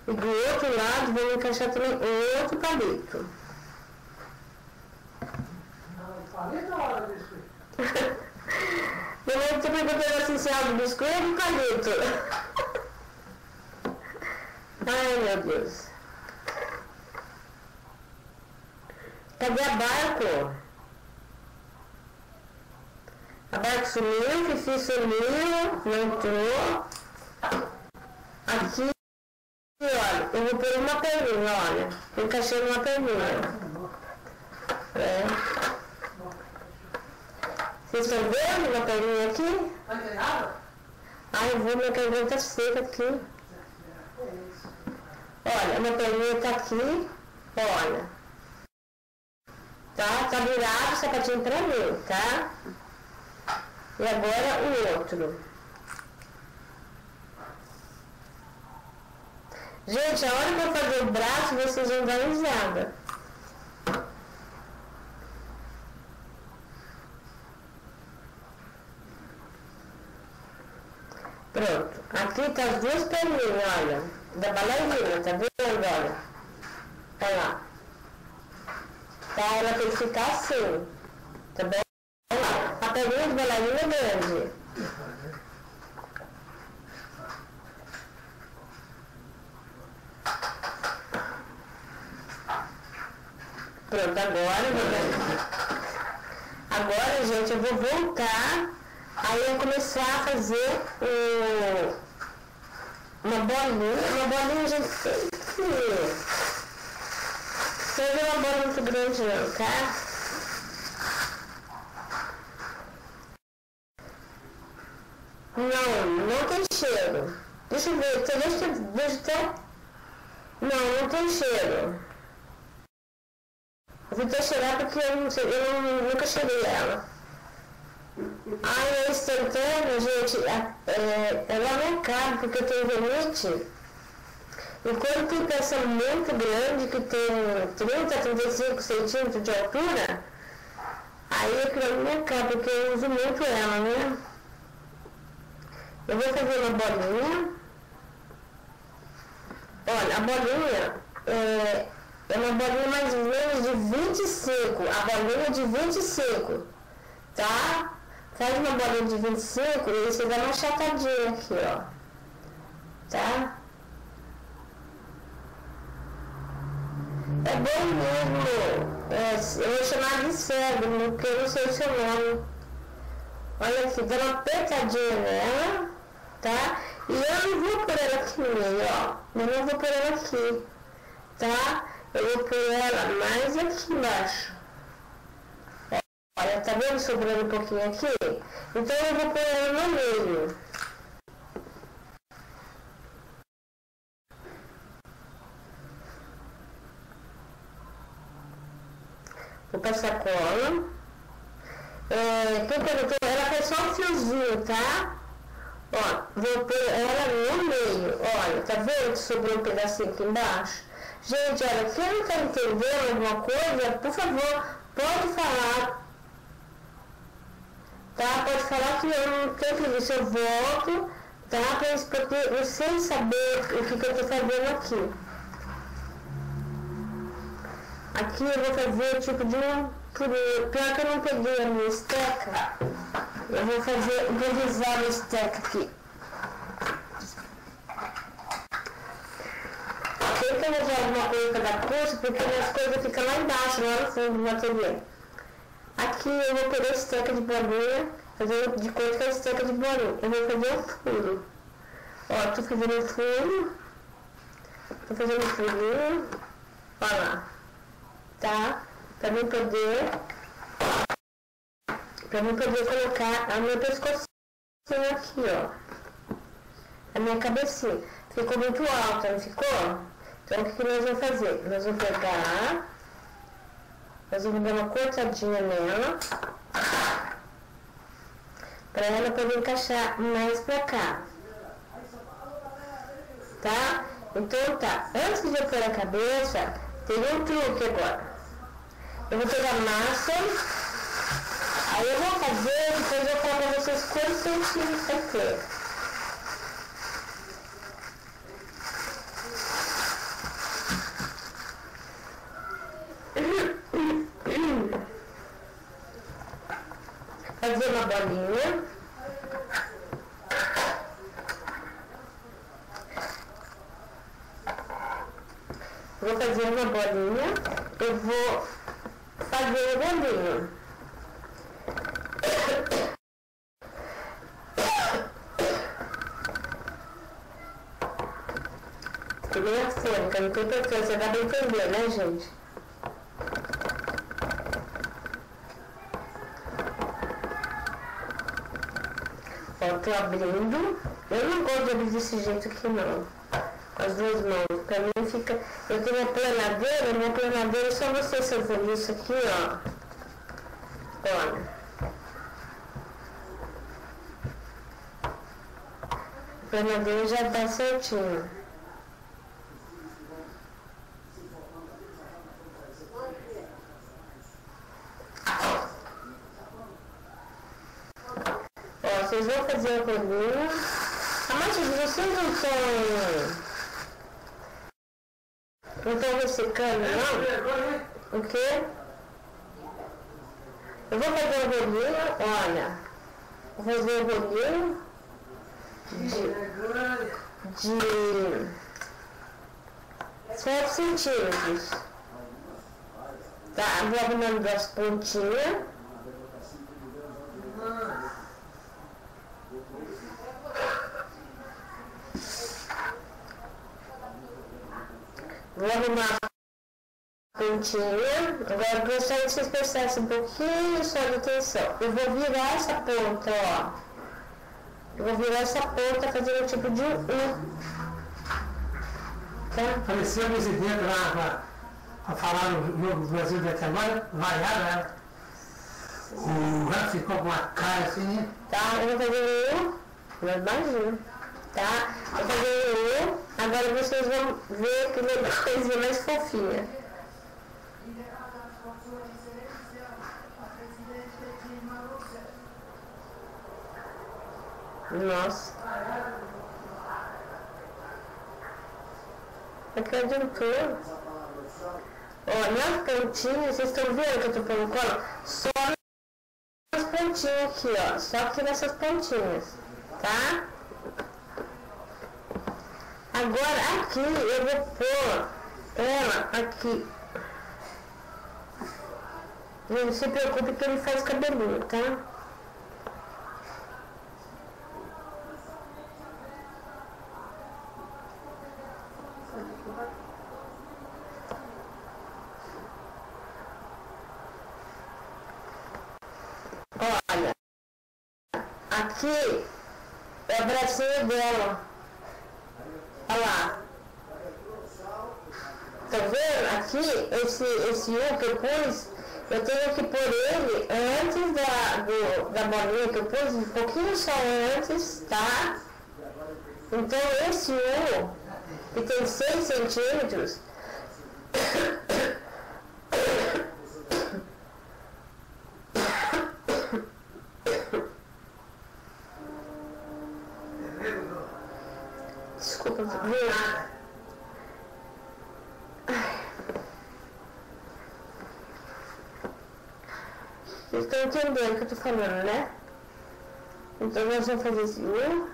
E do outro lado vamos encaixar também outro palito. Eu vou ter perguntando assim se é do biscoito ou do palito. Ai, meu Deus. Cadê a Barco? A Barco sumiu, Fifi sumiu, não entrou. Aqui, olha, eu vou pôr uma perninha, olha. Encaixei uma perninha. É. Vocês estão vendo uma perninha aqui? Ai, eu vou, minha garganta seca aqui. Olha, uma perninha tá aqui, olha. Tá virado o sapatinho pra mim, tá? E agora o outro. Gente, a hora que eu fazer o braço, vocês vão dar risada. Pronto. Aqui tá as 2 perninhas, olha. Da bailarina, tá vendo, olha? Olha lá. Tá, ela tem que ficar assim, tá bom? A perninha de bailarina é grande. Pronto, agora, gente, eu vou voltar, aí eu vou começar a fazer uma bolinha, gente, seja uma bola muito grande não, tá? Não tem cheiro. Deixa eu ver, deixa até... Não tem cheiro. Eu vou cheirar porque eu nunca cheirei ela. Aí a instantânea, gente, ela não é cara porque eu tenho rinite. E quando tem peça muito grande, que tem 30 a 35 centímetros de altura, aí aquilo não é cara porque eu uso muito ela, né? Eu vou fazer uma bolinha. Olha, a bolinha é uma bolinha mais ou menos de 25, a bolinha de 25, tá? Faz uma bolinha de 25 e você dá uma achatadinha aqui, ó, tá? É bom mesmo, eu vou chamar de cego, porque eu não sei o seu nome. Olha aqui, dá uma apertadinha nela, tá? E eu não vou pôr ela aqui no meio, ó, eu não vou pôr ela aqui, tá? Eu vou pôr ela mais aqui embaixo. Olha, tá vendo sobrando um pouquinho aqui? Então eu vou pôr ela no meio. Vou passar cola. Quem perguntou, ela faz só um fiozinho, tá? Ó, vou pôr ela no meio. Olha, tá vendo que sobrou um pedacinho aqui embaixo? Gente, olha, quem não tá entendendo alguma coisa, por favor, pode falar. Tá? Pode falar que eu não tenho preguiça, eu volto, tá? Porque vocês saberem o que eu tô fazendo aqui. Aqui eu vou fazer tipo de um furinho. Pior que eu não peguei a minha esteca, eu vou improvisar a esteca aqui. Tem que arranjar alguma coisa para dar curso, porque as coisas ficam lá embaixo, lá no fundo do ateliê. Aqui eu vou pegar a esteca de bolinha, fazer de conta que é a esteca de bolinha. Eu vou fazer um furo. Ó, tô fazendo um furo. Tô fazendo um furinho. Olha lá. Tá? Pra mim poder colocar a minha pescocinho aqui, ó. A minha cabecinha. Ficou muito alta, não ficou? Então o que nós vamos fazer? Nós vamos pegar, nós vamos dar uma cortadinha nela, para ela poder encaixar mais pra cá. Tá? Então tá, antes de eu pôr a cabeça, tem um truque agora. Eu vou pegar massa, aí eu vou fazer, depois eu vou falar pra vocês quantos centímetros vai ter. Fazer uma bolinha. Vou fazer uma bolinha. Eu vou fazer uma bolinha. Primeira fônica, não tem importância, dá pra entender, né, gente? Ó, tô abrindo. Eu não gosto de abrir desse jeito aqui, não. Com as duas mãos. Pra mim fica... Eu tenho minha planadeira é só vocês fazendo isso aqui, ó. Olha. A planadeira já tá certinho. Vocês vão fazer a bolinha. Mas vocês não estão ressecando, não? O quê? Eu vou fazer a bolinha, olha. Vou fazer a bolinha de 7 centímetros. Tá, vou arrumando das pontinhas. Vou arrumar a pontinha. Agora eu gostaria que vocês prestassem um pouquinho só de atenção. Eu vou virar essa ponta, ó. Eu vou virar essa ponta fazendo um tipo de U. Tá? Parecia o presidente lá. a falar no jogo do Brasil daqui agora, vaiaram ela. O Ramos ficou com uma cara assim. Tá, eu vou fazer eu, normalzinho, tá? Eu vou fazer eu, agora vocês vão ver que coisinha mais fofinha. Nossa. Aqui adiantou. Ó, nas pontinhas, vocês estão vendo que eu tô pondo cola? Só nas pontinhas aqui, ó. Só aqui nessas pontinhas, tá? Agora aqui eu vou pôr ela aqui. Não se preocupe que ele faz cabelinho, tá? Olha, aqui é o bracinho dela. Olha lá. Tá vendo? Aqui, esse U que eu pus, eu tenho que pôr ele antes da bolinha que eu pus, um pouquinho só antes, tá? Então esse U, que tem 6 centímetros, desculpa, viu? Vocês estão entendendo o que eu tô falando, né? Então nós vamos fazer esse U,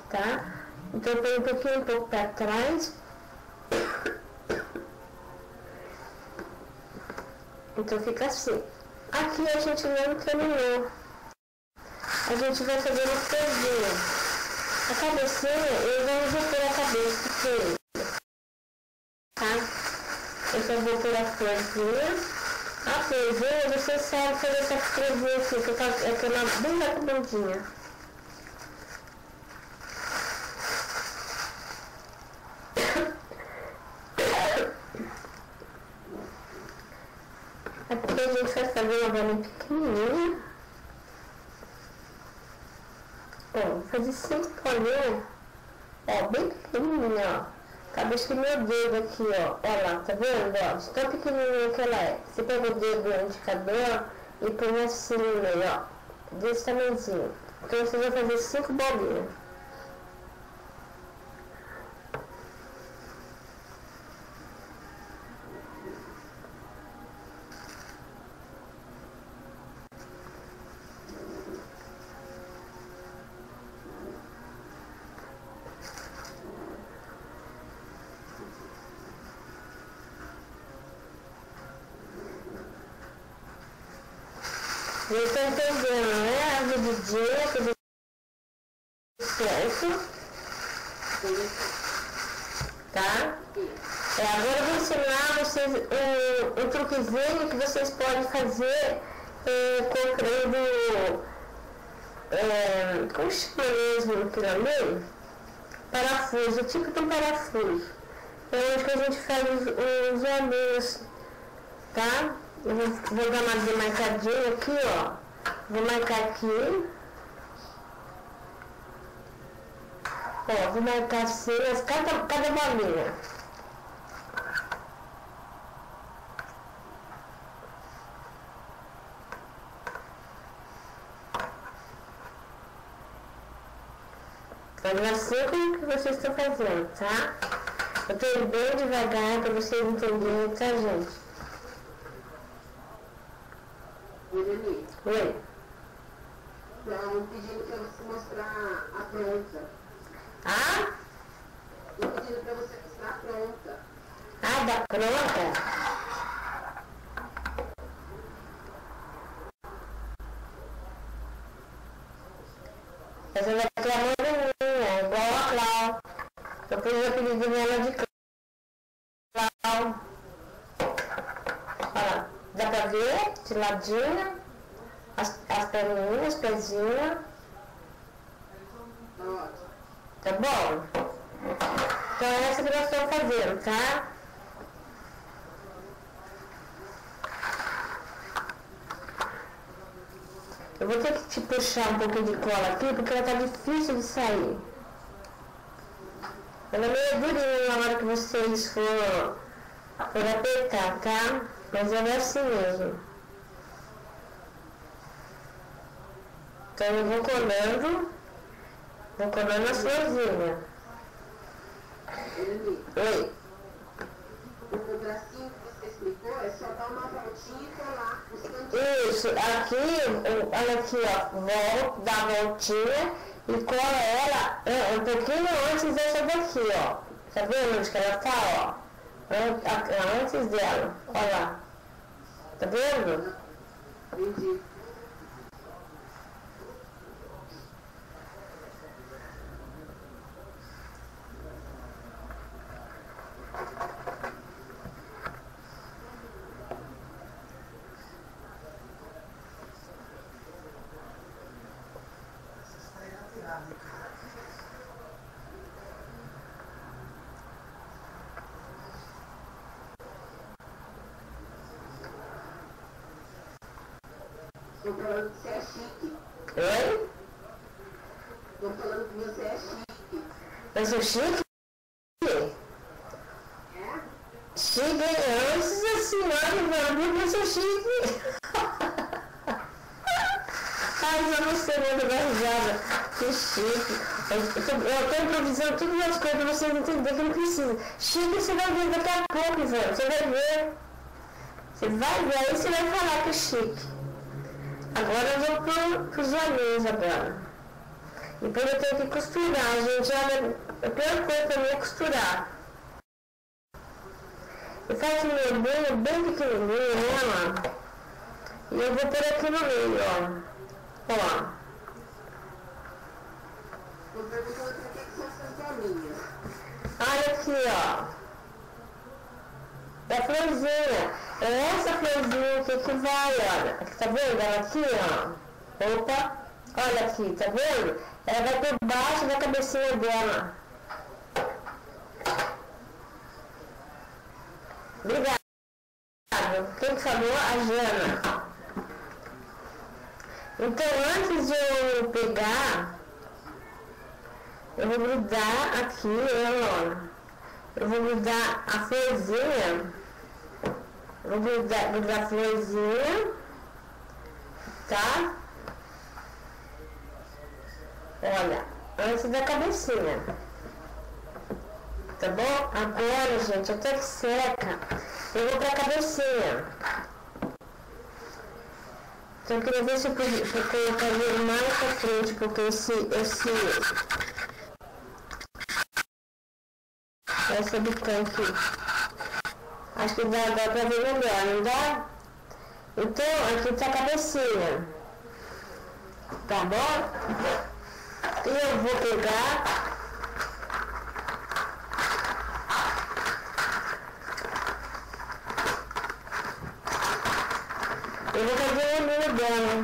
tá? Então eu ponho um pouco para trás. Então fica assim. Aqui a gente não terminou. A gente vai fazer uma florzinha. A cabecinha, eu não vou pôr a cabeça aqui, tá? Eu só vou pôr a florzinha. A florzinha, você sabe fazer essa florzinha aqui, que é aquela bem redondinha. Aqui a gente vai fazer uma bolinha pequenininha. Ó, vou fazer 5 bolinhas. Ó, bem pequenininha, ó. Cabe acho que meu dedo aqui, ó. Olha lá, tá vendo? Ó, de tão pequenininha que ela é. Você pega o dedo indicador e põe assim no meio, ó. Desse tamanhozinho. Então você vai fazer 5 bolinhas. Vocês estão entendendo, né? A divididinha, tudo certo. Tá? Agora eu vou ensinar vocês um truquezinho que vocês podem fazer comprando, como chama mesmo aquilo ali? Parafuso, tipo de um parafuso. É onde que a gente faz os olhinhos, tá? Eu vou dar uma demarcadinha aqui, ó. Vou marcar aqui. Ó, vou marcar assim, cada bolinha. Fazendo assim como que vocês estão fazendo, tá? Eu tô indo bem devagar para vocês entenderem, tá, gente? Irene, Oi. estão pedindo para você mostrar a planta. Ah? Estão pedindo para você mostrar a planta. Ah, da pronta? Essa daqui é a moreninha, igual a Clau. Eu pus o apelido dela de Clau. Olha lá, dá pra ver de ladinho as perninhas, os pezinhos. Ótimo. Tá bom? Então é essa que nós estamos fazendo, tá? Eu vou ter que te puxar um pouquinho de cola aqui, porque ela tá difícil de sair. Ela é meio durinha na hora que vocês for apertar, tá? Mas ela é assim mesmo. Então eu vou colando a florzinha. Oi. O bracinho que você explicou é só dar uma voltinha e colar os cantinhos. Isso, aqui, olha aqui, ó, dá a voltinha e cola ela um pouquinho antes dessa daqui, ó. Tá vendo onde que ela tá, ó? Antes dela, olha lá. Tá vendo? Entendi. Estou falando que você é chique. Oi? Estou falando que você é chique. Eu sou chique? É? Chique, antes senhora, meu, eu sou chique. Ai, já você manda dar risada. Que chique. Eu tô improvisando todas as coisas pra vocês entenderem que não precisa. Chique você vai ver daqui a pouco, Ivan. Você vai ver. Você vai ver, aí você vai falar que é chique. Agora eu vou pros olhinhos agora. Depois eu tenho que costurar, gente. Olha, a pior coisa pra mim é costurar. Eu faço meu olhinho bem pequenininho, né, ó. E eu vou pôr aqui no meio, ó. Ó. Estou perguntando para que são essas bolinhas. Olha aqui, ó. É a florzinha. É essa florzinha aqui que vai, olha. Tá vendo ela aqui, ó? Opa. Olha aqui, tá vendo? Ela vai por baixo da cabecinha dela. Obrigada. Quem falou? A Jana. Então, antes de eu pegar, eu vou grudar aqui, ó. Eu vou grudar a florzinha. Vou grudar a florzinha. Tá? Olha, antes da cabecinha. Tá bom? Agora, gente, até que seca, eu vou pra cabecinha. Então eu queria ver se eu podia fazer mais pra frente, porque essa bicão aqui. Acho que dá pra ver melhor, não dá? Então, aqui tá a cabecinha. Tá bom? E eu vou pegar eu vou fazer o olhinho dela.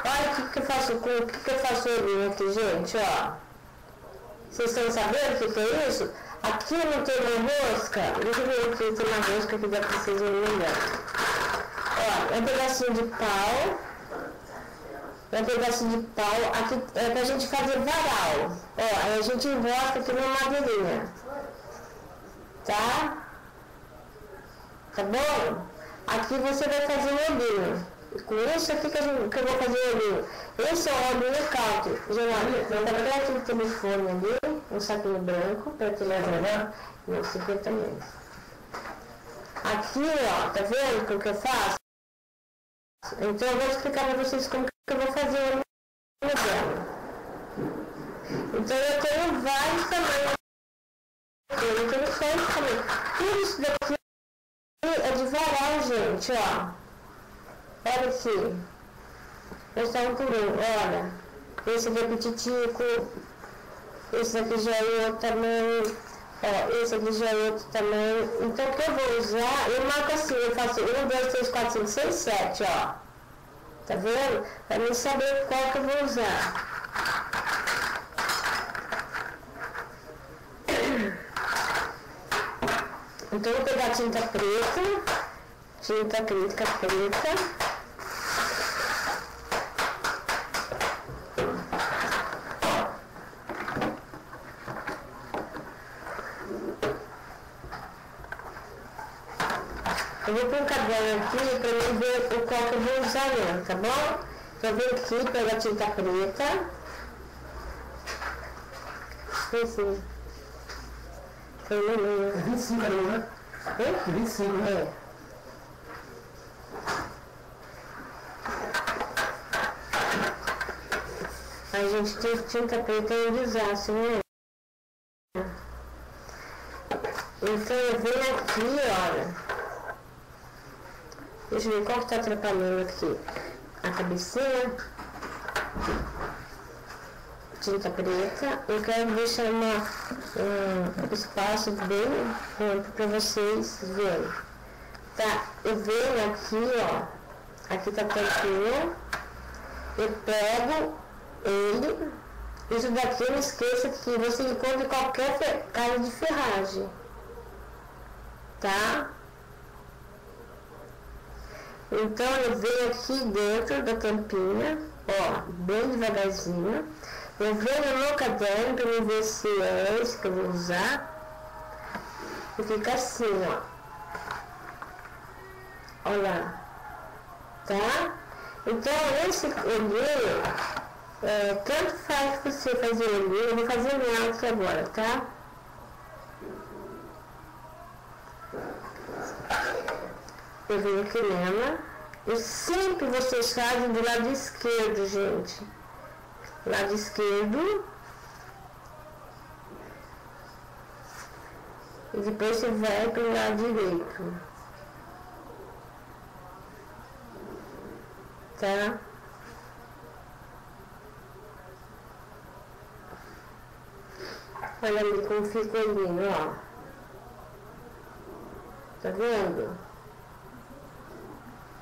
Olha o que eu faço com o que eu faço o olhinho aqui, gente, ó. Vocês estão sabendo o que é isso? Aqui não tem uma rosca. Deixa eu ver aqui, tem uma rosca que dá pra vocês olharem. Ó, é um pedacinho de pau. É um pedacinho de pau. Aqui é pra gente fazer varal. Ó, aí a gente enrosca aqui numa madeirinha. Tá? Tá bom? Aqui você vai fazer o olhinho. Com isso aqui que eu vou fazer o olhinho. Esse é o olhinho caldo. Já tá perto do telefone ali. Um saquinho branco. Pra te levar. Não, 50 meses. Aqui, ó. Tá vendo o que eu faço? Então eu vou explicar para vocês como que eu vou fazer o olhinho dela. Então eu tenho vários tamanhos. Eu tenho só esse tamanho. Tudo isso daqui é de varal, gente, ó. Olha aqui. Eu só um por um, olha. Esse aqui é petitico. Esse aqui já é outro tamanho. Ó, esse aqui já é outro tamanho. Então o que eu vou usar, eu marco assim, eu faço 1, 2, 3, 4, 5, 6, 7, ó. Tá vendo? Pra mim saber qual que eu vou usar. Então eu vou pegar a tinta preta. tinta acrílica preta. Eu vou pôr um caderno aqui para mim ver o qual que eu vou usar mesmo, tá bom? Eu venho aqui pegar a tinta preta. Assim. É 25 ali, né? É 25, né? É. A gente tem tinta preta em desastre, né? Então eu venho aqui, olha. Deixa eu ver qual que tá atrapalhando aqui. A cabecinha. Tinta preta. Eu quero deixar um espaço bem amplo para vocês verem. Tá, eu venho aqui, ó. Aqui tá a tampinha. Eu pego ele. Isso daqui não esqueça que você encontra em qualquer casa de ferragem. Tá? Então eu venho aqui dentro da tampinha, ó, bem devagarzinho. Eu venho no caderno para me ver se é esse que eu vou usar. E fica assim, ó. Olha lá. Tá? Então esse olhinho, tanto faz você fazer olhinho, eu vou fazer nela aqui agora, tá? Eu venho aqui nela. E sempre vocês fazem do lado esquerdo, gente. Lado esquerdo. E depois você vai para o lado direito. Tá? Olha ali como fica o olhinho, ó. Tá vendo?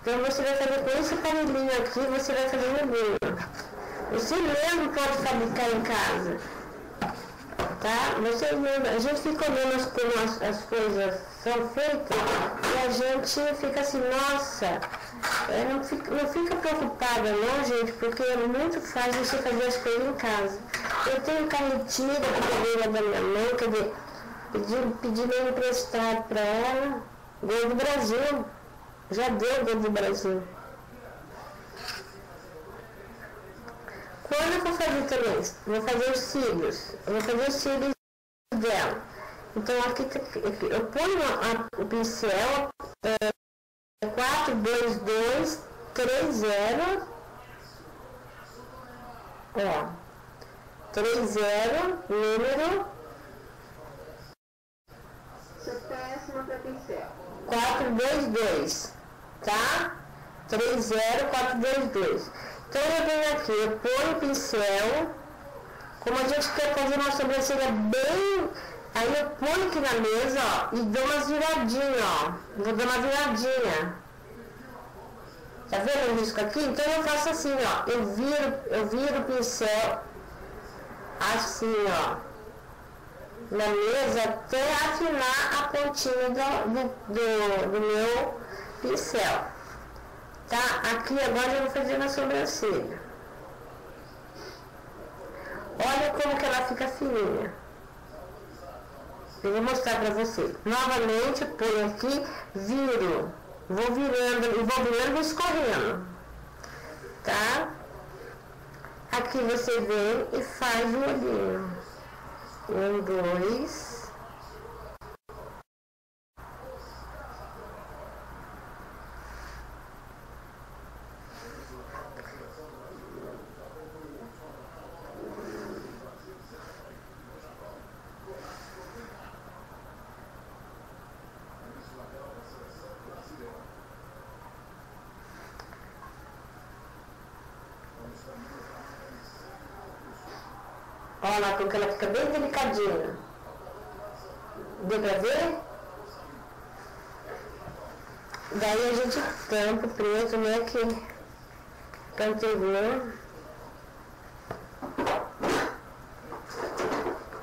Então você vai fazer com esse panelinho aqui, você vai fazer no olhinho. Você mesmo pode fabricar em casa. Tá? Você mesmo, a gente fica olhando como as coisas são feitas e a gente fica assim, nossa, não fica preocupada não, gente, porque é muito fácil você fazer as coisas em casa. Eu tenho canetinha que eu peguei lá da minha mãe, quer dizer, pedi meio emprestado para ela, Gol do Brasil. Já deu Gol do Brasil. Quando eu for fazer também, vou fazer os cílios. Eu vou fazer os cílios dela. Então aqui eu ponho o pincel 4, 2, 2, 3, 0. Ó. 3, 0, número. Centésima para pincel. 4, 2, 2. Tá? 3, 0, 4, 2, 2. Então eu venho aqui, eu ponho o pincel, como a gente quer fazer uma sobrancelha bem, aí eu ponho aqui na mesa, ó, e dou umas viradinhas, ó, vou dar uma viradinha. Tá vendo o risco aqui? Então eu faço assim, ó, eu viro o pincel, assim, ó, na mesa até afinar a pontinha do meu pincel. Tá? Aqui agora eu vou fazer na sobrancelha. Olha como que ela fica fininha. Eu vou mostrar pra você. Novamente, ponho aqui, viro. Vou virando e vou escorrendo. Tá? Aqui você vem e faz o olhinho. 1, 2. Olha lá como que ela fica bem delicadinha. Deu pra ver? Daí a gente tampa o preto, né? Que cantelou.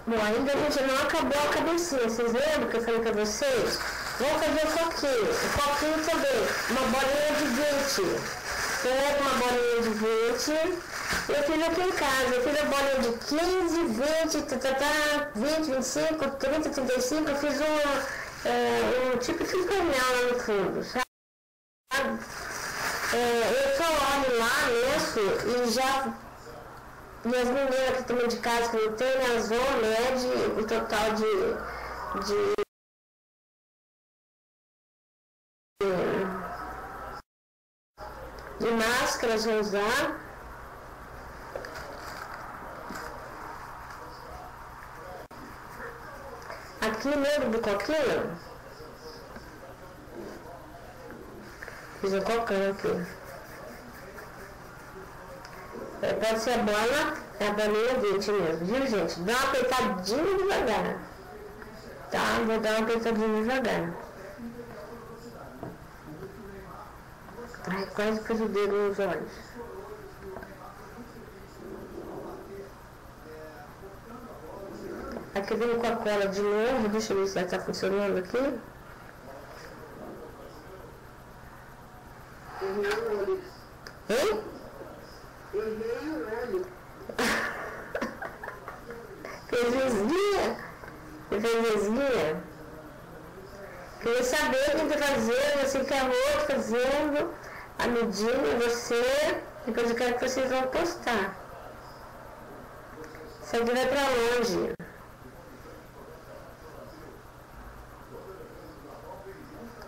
Bom, ainda a gente não acabou a cabecinha. Vocês lembram que eu falei pra vocês? Vamos fazer o coquinho. O coquinho também. Uma bolinha de 20. Pega uma bolinha de 20. Eu fiz aqui em casa. Eu fiz a bolinha de 15, 20, 20, 25, 30, 35. Eu fiz um tipo de canhão lá no fundo, sabe? Eu só olho lá nisso e já... Minhas meninas que também de casa que não tem, elas vão, mede o total de máscaras vão usar. Aqui mesmo do coquinho, fiz um cocão aqui. Pode ser a bola, é a bolinha 20 mesmo, viu gente? Dá uma apertadinha devagar. Tá? Vou dar uma apertadinha devagar. Ai, quase pus o dedo nos olhos. Aqui vem com a cola de novo, deixa eu ver se ela tá funcionando aqui. Hein? Errei o olho. Fez vesguinha? Fez vesguinha? Queria saber quem tá fazendo, você que é outro fazendo, a medida, você, depois eu quero que vocês vão postar. Isso aqui vai pra longe.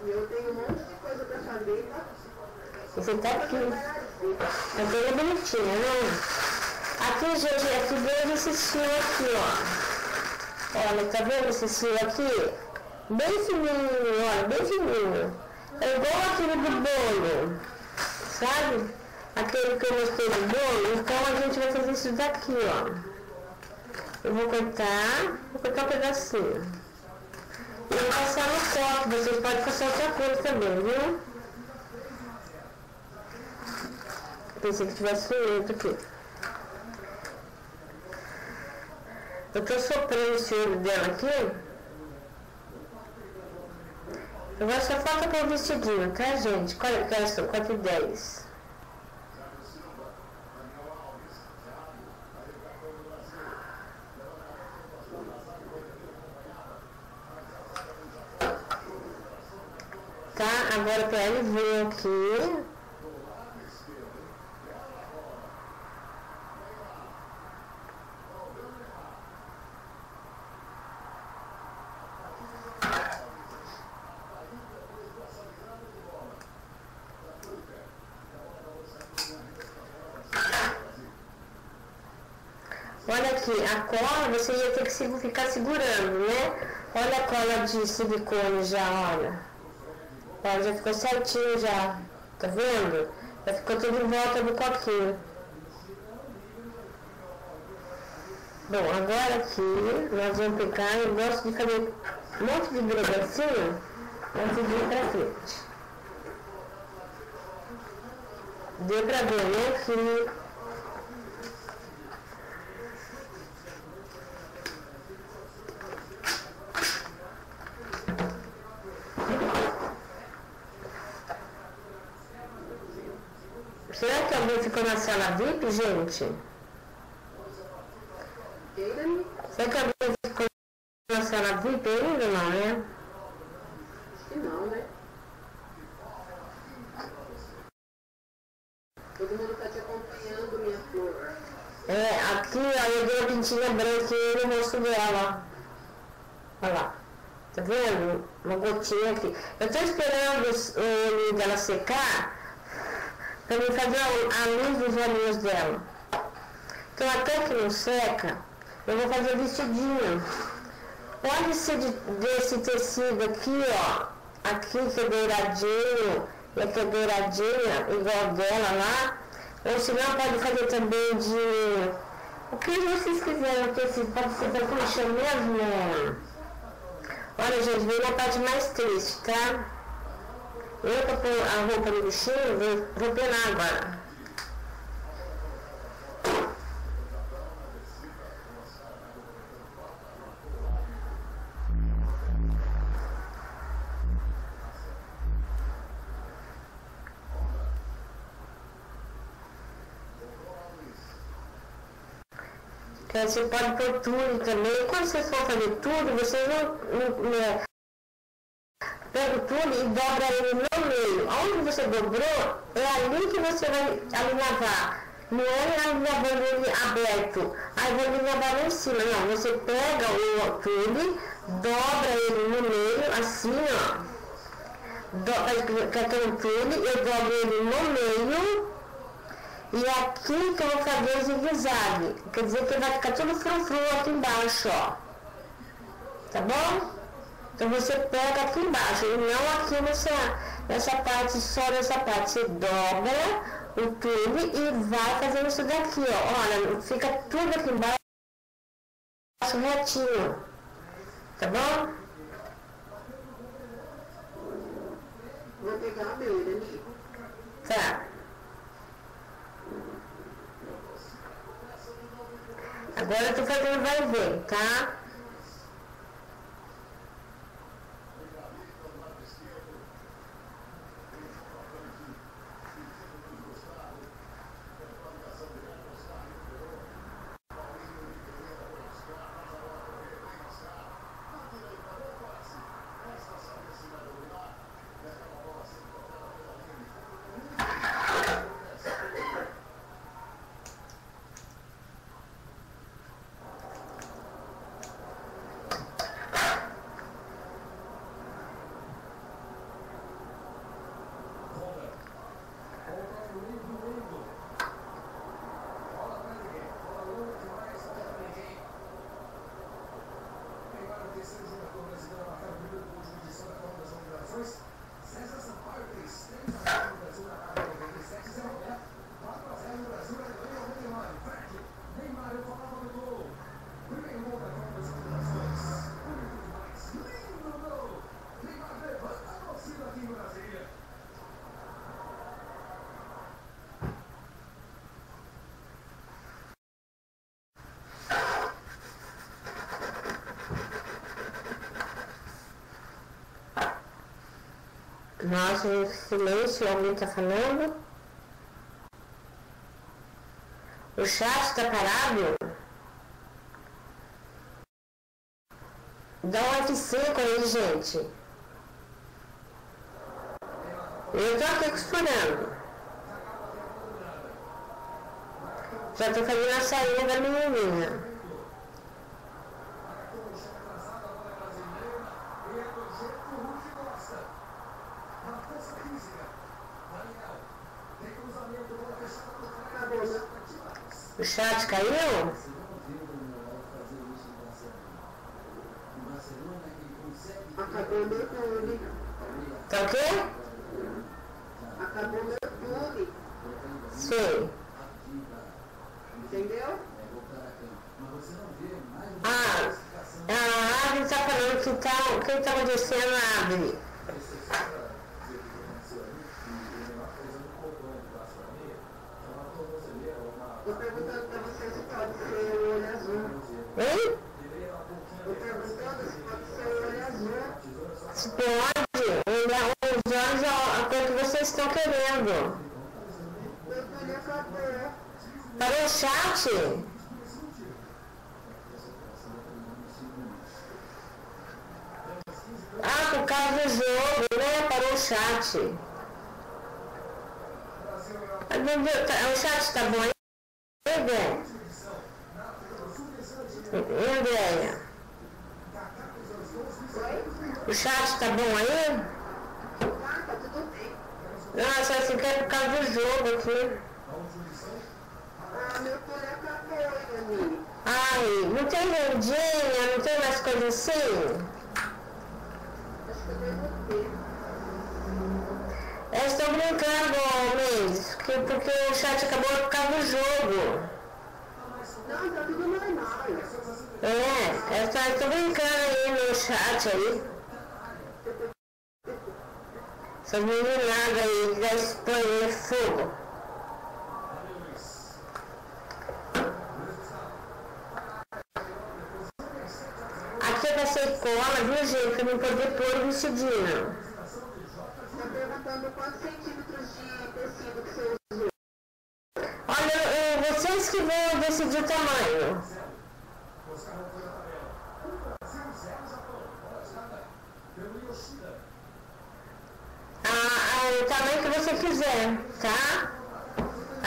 Eu tenho um monte de coisa pra fazer, tá? Você tá aqui. A coisa bonitinha, né? Aqui, gente, aqui veio esse fio aqui, ó. Olha, tá vendo esse fio aqui? Bem fininho, olha, bem fininho. É igual aquele do bolo, sabe? Aquele que eu mostrei do bolo. Então a gente vai fazer isso daqui, ó. Eu vou cortar um pedacinho. E vou passar no copo, vocês podem passar outra coisa também, viu? Pensei que tivesse feito aqui. Eu tô soprando esse olho dela aqui. Agora só falta pôr o vestidinho, tá, gente? Qual que é isso? 4h10. Tá, agora pra ele vir aqui. Olha aqui, a cola você ia ter que ficar segurando, né? Olha a cola de silicone já, olha. Olha, já ficou certinho já, tá vendo? Já ficou tudo em volta do coquinho. Bom, agora aqui nós vamos pegar, eu gosto de fazer um monte de gradecinho antes de ir pra frente. Deu pra ver, né? Que será que alguém ficou na sala VIP, gente? Será que alguém ficou na sala VIP ainda, não, né? Acho que não, né? Todo mundo tá te acompanhando, minha flor. Aqui, ó, eu dei a pintinha branca no rosto dela. Olha lá. Tá vendo? Uma gotinha aqui. Eu tô esperando o olho dela secar para me fazer a luz dos olhinhos dela. Então até que não seca, eu vou fazer vestidinho. Pode ser desse tecido aqui, ó. Aqui que é douradinho, e aqui é douradinha, igual dela lá. Ou se não, pode fazer também de... O que vocês quiserem, o tecido pode ser da colcha mesmo. Olha, gente, vem na parte mais triste, tá? Eu tô com a roupa no bichinho, vou penar agora. Você pode pôr tudo também. Quando vocês for fazer tudo, vocês não pega tudo e dobra ele no meio. Onde você dobrou, é ali que você vai lavar. Não é lavando ele aberto. Aí vou lavar lá em cima. Não, você pega o tule, dobra ele no meio, assim, ó. Com o tule, eu dobro ele no meio. E aqui que eu vou fazer o zigue-zague. Quer dizer que vai ficar tudo frufru aqui embaixo, ó. Tá bom? Então você pega aqui embaixo e não aqui nessa parte, só nessa parte. Você dobra o tube e vai fazendo isso daqui, ó. Olha, fica tudo aqui embaixo retinho. Tá bom? Vou pegar a beira, né? Tá. Agora eu tô fazendo vai ver, tá? Nossa, silêncio, alguém está falando? O chat está parado? Dá um F5 aí, gente. Eu estou aqui costurando. Já estou fazendo a saída da menininha. O chat caiu? Acabou meu tule. Tá o quê? Acabou meu tule. Sei. Entendeu? A Adri está falando que está acontecendo na Adri. Estou perguntando para você se pode ser o olho azul. Hein? Estou perguntando se pode ser o olho azul. Se pode, os olhos é a cor que vocês estão querendo. Meu tule acabou. Para o chat? Por causa do jogo, né? Para o chat. O chat está bom aí? Andréia? O chat está bom aí? Tá tudo bem. Não, só assim que é por causa do jogo aqui. Meu tule acabou, Dani. Ai, não tem rendinha, não tem mais coisa assim? Acho que eu derrotei. Eles estão brincando, Mendes, porque o chat acabou por causa do jogo. Não, tá tudo normal. Eles estão brincando aí no chat aí. Essas meninadas aí da Espanha, fogo. Aqui é pra ser cola, viu, gente? Pra não poder pôr o vestidinho. Está perguntando quantos centímetros de tecido que você usou. Olha, vocês que vão decidir o tamanho. O tamanho que você quiser, tá?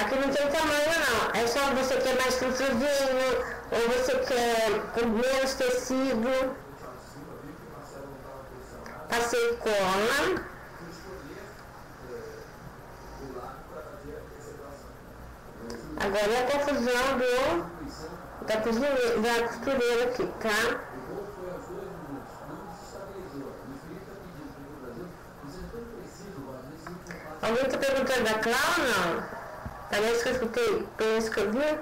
Aqui não tem tamanho não, é só você quer mais frufruzinho, ou você quer com menos tecido. Passei cola. Agora é a confusão da costureira aqui, tá? Alguém está perguntando da Clau, não? Parece que eu escutei, parece que eu vi.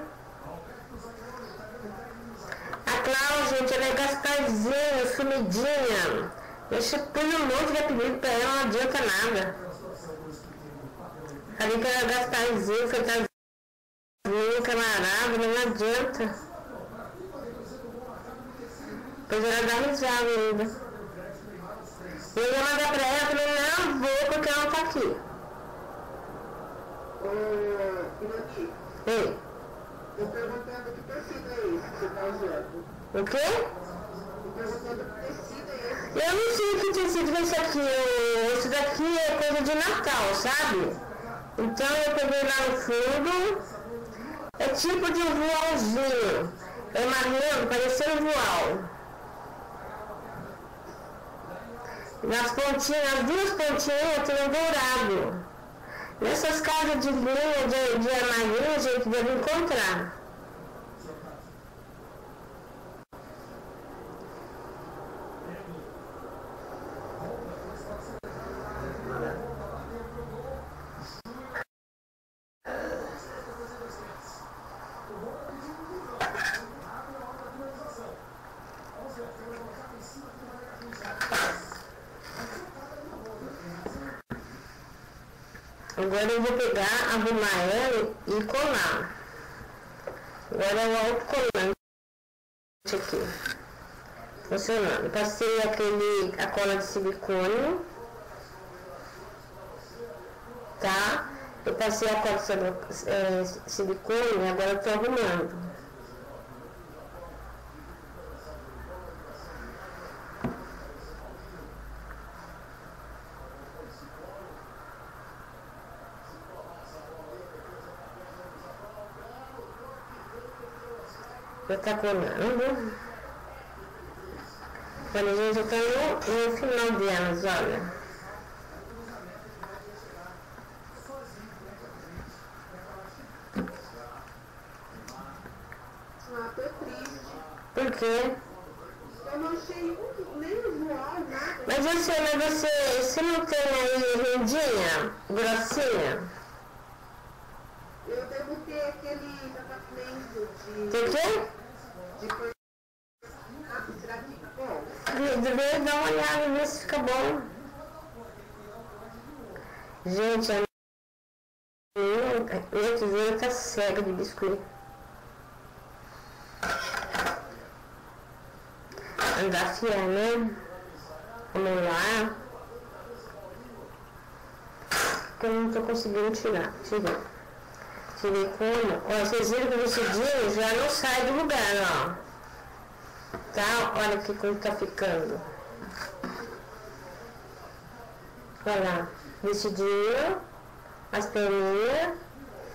A Clau, gente, ela é Gasparzinha, sumidinha. Eu pus um monte de apelido pra ela, não adianta nada. Falei que era Gasparzinho, fantasia, camarada, não adianta. Depois ela dá risada ainda. Eu ia mandar pra ela, falei, não vou porque ela não tá aqui. Pinocchio, Ei, eu perguntando que tecido é esse que você tá usando. o quê? Eu perguntando que tecido é esse. Eu não sei que tecido é esse aqui. Esse daqui é coisa de Natal, sabe? Então eu peguei lá no fundo. É tipo de um voalzinho. É maneiro, parecendo um voal. Nas pontinhas, as duas pontinhas tem um dourado. Nessas casas de linha, de armarinho, a gente deve encontrar. Agora eu vou pegar, arrumar ela e colar. Agora é o autocolante aqui. Funcionando. Eu passei a cola de silicone. Tá? Eu passei a cola de silicone e agora eu tô arrumando. Já tá colando. Quando a gente já tá no final delas, olha. Ah, tô triste. Por quê? Eu não achei nem visual, nada. Mas você não tem aí rendinha grossinha? Eu devo ter aquele tratamento Tem quê? será que fica bom? Devia dar uma olhada, ver se fica bom. Gente, a minha tesoura tá cega de biscoito. Andar afiar, né? Vamos lá. Que eu não tô conseguindo tirar. Tirei como? Ó, vocês viram que o vestidinho já não sai do lugar, ó. Tá? Olha aqui como tá ficando. Olha lá. Vestidinho. As perninhas.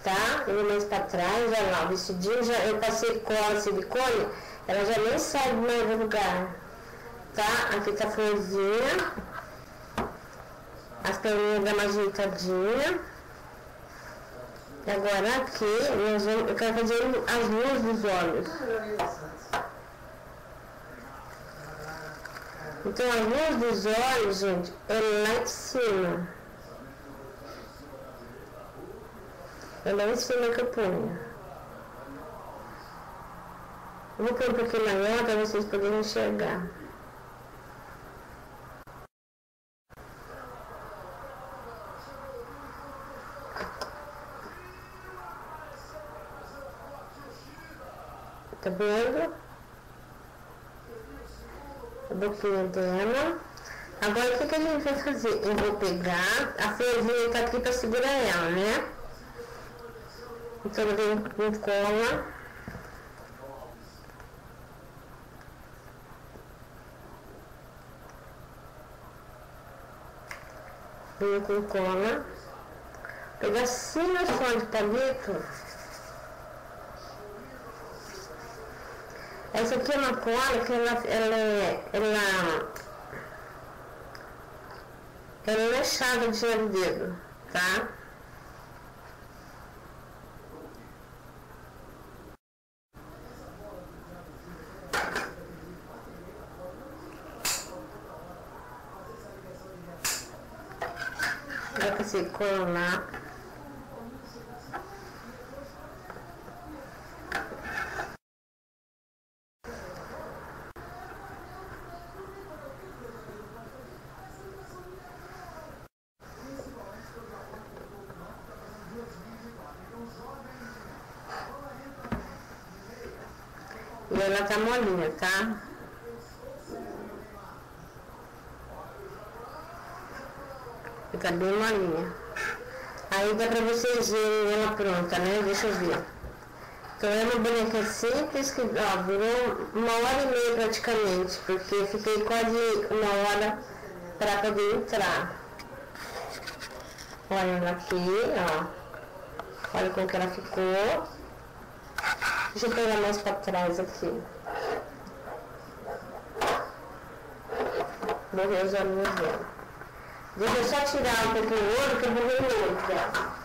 Tá? Ele mais pra trás. Olha lá. O vestidinho já. Eu passei cola silicone. Ela já nem sai mais do lugar. Tá? Aqui tá a florzinha. As perninhas dão uma ajeitadinha. E agora aqui eu quero fazer as luzes dos olhos. Então a luz dos olhos, gente, é lá em cima. É lá em cima que eu ponho. Eu vou pôr um pouquinho maior para vocês poderem enxergar. Tá vendo? A boquinha dela. Agora o que a gente vai fazer? Eu vou pegar, a florzinha tá aqui pra segurar ela, né? Então eu venho com cola. punho com cola, pedacinho só de palito. Essa aqui é uma cola que ela não é chata de tirar do dedo, tá? Dá pra você colar. E ela tá molinha, tá? Fica bem molinha. Aí dá pra vocês verem ela pronta, né? Deixa eu ver. Então é uma boneca simples que, ó, durou 1h30 praticamente, porque fiquei quase 1 hora pra poder entrar. Olha ela aqui, ó. Olha como que ela ficou. Deixa eu pegar mais pra trás aqui. Vou ver os olhinhos dela. Deixa eu só tirar um pouquinho o olho, que eu vou ver o olho dela.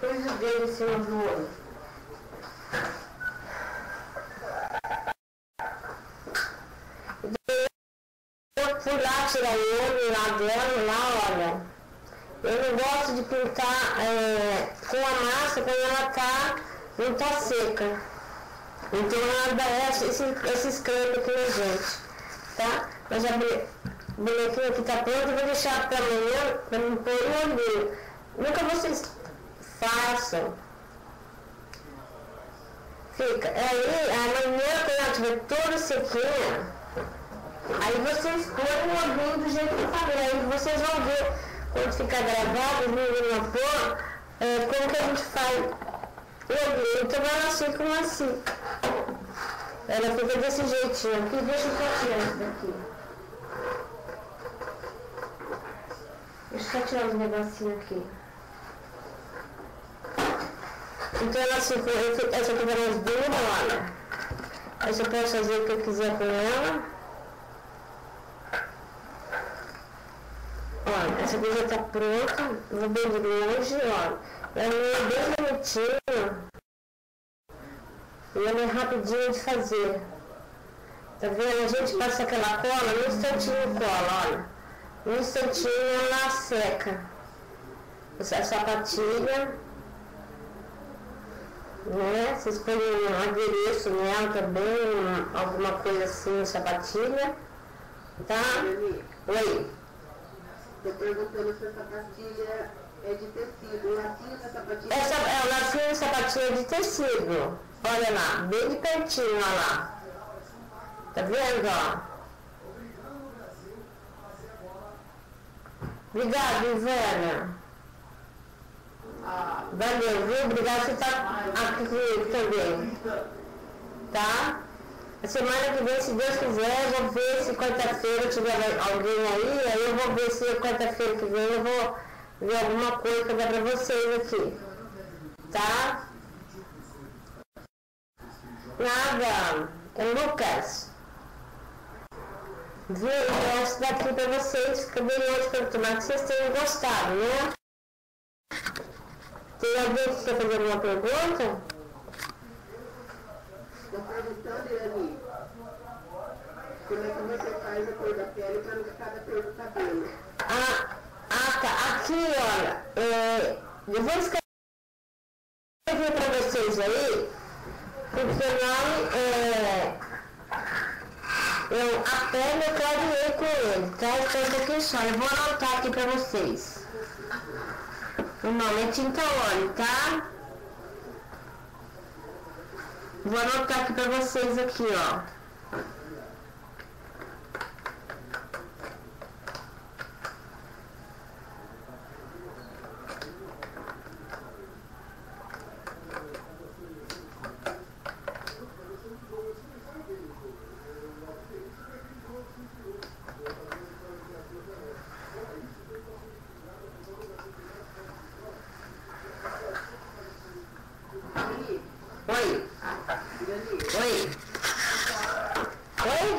Pôs o dedo em cima do olho. Eu fui lá tirar o olho lá dela, lá, olha. Eu não gosto de pintar com a massa quando não tá seca. Então ela dá esse creme aqui na gente, tá? Mas a bonequinha aqui tá pronta, eu vou deixar pra amanhã pra não pôr o olho. Nunca vocês façam. Fica. Aí amanhã, quando ela estiver toda sequinha, aí vocês põem o olhinho do jeito que eu falei. Aí vocês vão ver, quando ficar gravado, os meninos vão pôr, como que a gente faz o olhinho. Então ela fica assim. Ela fica desse jeitinho aqui. Deixa eu só tirar isso daqui. Deixa eu só tirar os negocinhos aqui. Então ela ficou, essa aqui vai mais dura, olha. Aí eu posso fazer o que eu quiser com ela. Olha, essa aqui já está pronta. Vou bem de longe, olha. Ela é bem bonitinha. E ela é rapidinho de fazer. Tá vendo? A gente passa aquela cola, num instantinho cola, olha. Num instantinho ela seca. Essa sapatilha. Né? Vocês põem um adereço nela também, alguma coisa assim, sapatilha, tá? Oi? Estou perguntando se a sapatilha é de tecido, o lacinho da sapatilha... O lacinho da sapatilha é de tecido, olha lá, bem de pertinho, olha lá, tá vendo, ó? Obrigada, Ivana. Valeu, viu? Obrigado por estar aqui comigo também. Tá? A semana que vem, se Deus quiser, eu vou ver se quarta-feira tiver alguém aí eu vou ver se quarta-feira que vem eu vou ver alguma coisa para dar para vocês aqui. Tá? Nada. É Lucas. Viu? Eu esse daqui para vocês, que eu dei hoje para tomar, que vocês tenham gostado, né? Tem alguém que quer fazer alguma pergunta? Estou perguntando, Irani, como é que você faz a cor da pele para não ficar da cor do cabelo? Tá. Aqui, olha, eu vou escrever para vocês aí, porque o nome a pele eu clareei com ele, tá? Então um pouquinho só, eu vou anotar aqui para vocês. O nome é tinta óleo, tá? Vou anotar aqui para vocês aqui, ó. Oi. Oi. Oi?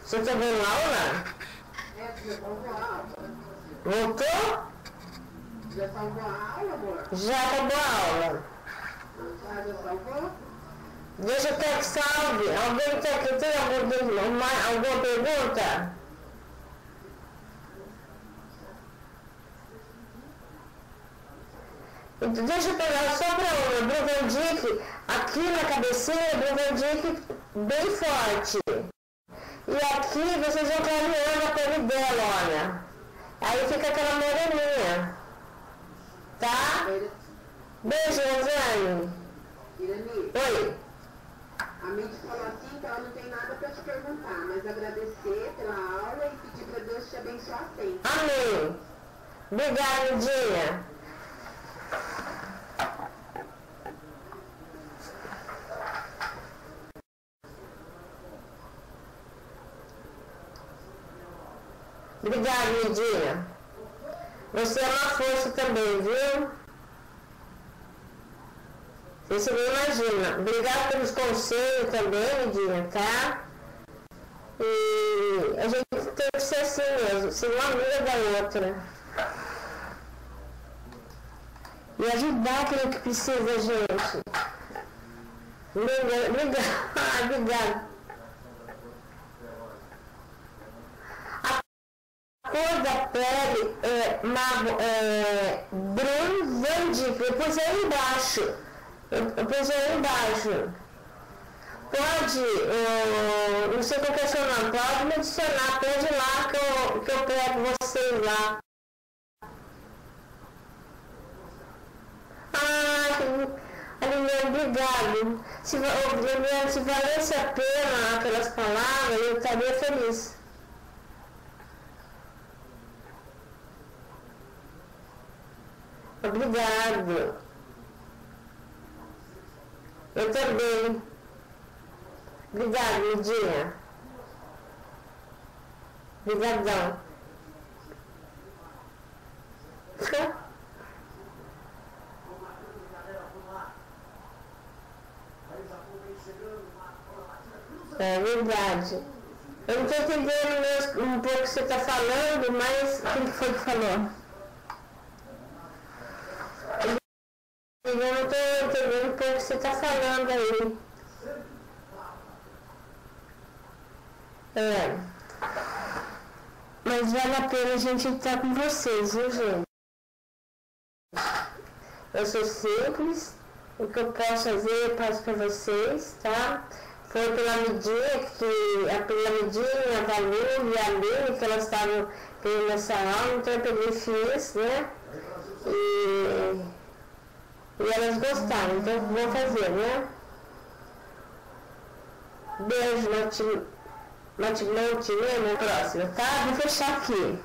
Você tá vendo aula? Já salvou a aula. Voltou? Já salvou a aula, amor? Já acabou a aula. Já salvou? Deixa eu ter que salve. Alguém tem alguma pergunta? Então, deixa eu pegar só para uma Bruvandic, aqui na cabeceira, Bruvandic bem forte. E aqui vocês vão clareando a pele dela, olha. Aí fica aquela moreninha. Tá? Beijo, Rosane. Irani, Oi. a Mitty falou assim que ela não tem nada para te perguntar, mas agradecer pela aula e pedir para Deus te abençoar sempre. Amém. Obrigada, Lindinha. Obrigada, Lidinha. Você é uma força também, viu? Você nem imagina. Obrigada pelos conselhos também, Lidinha, tá? E a gente tem que ser assim mesmo, ser uma amiga da outra. E ajudar aquele que precisa, gente. Obrigada. A cor da pele é Bruvandic. Eu pus aí embaixo. Pode, não sei qual que é o seu nome, pode me adicionar, pode ir lá que eu pego vocês lá. Obrigado. Se valesse a pena aquelas palavras, eu estaria feliz. Obrigado. Eu também. Obrigado, Lidinha. Obrigadão. É verdade. Eu não estou entendendo um pouco o que você está falando, mas quem foi que falou? Eu não estou entendendo um pouco o que você está falando aí. Mas vale a pena a gente estar com vocês, viu, gente? Eu sou simples, o que eu posso fazer eu passo para vocês, tá? Foi pela Midinha, a Valu e a Aline, que elas estavam tendo essa aula, então eu peguei e fiz, né? E elas gostaram, então eu vou fazer, né? Beijo, Matilene, na próxima, tá? Vou fechar aqui.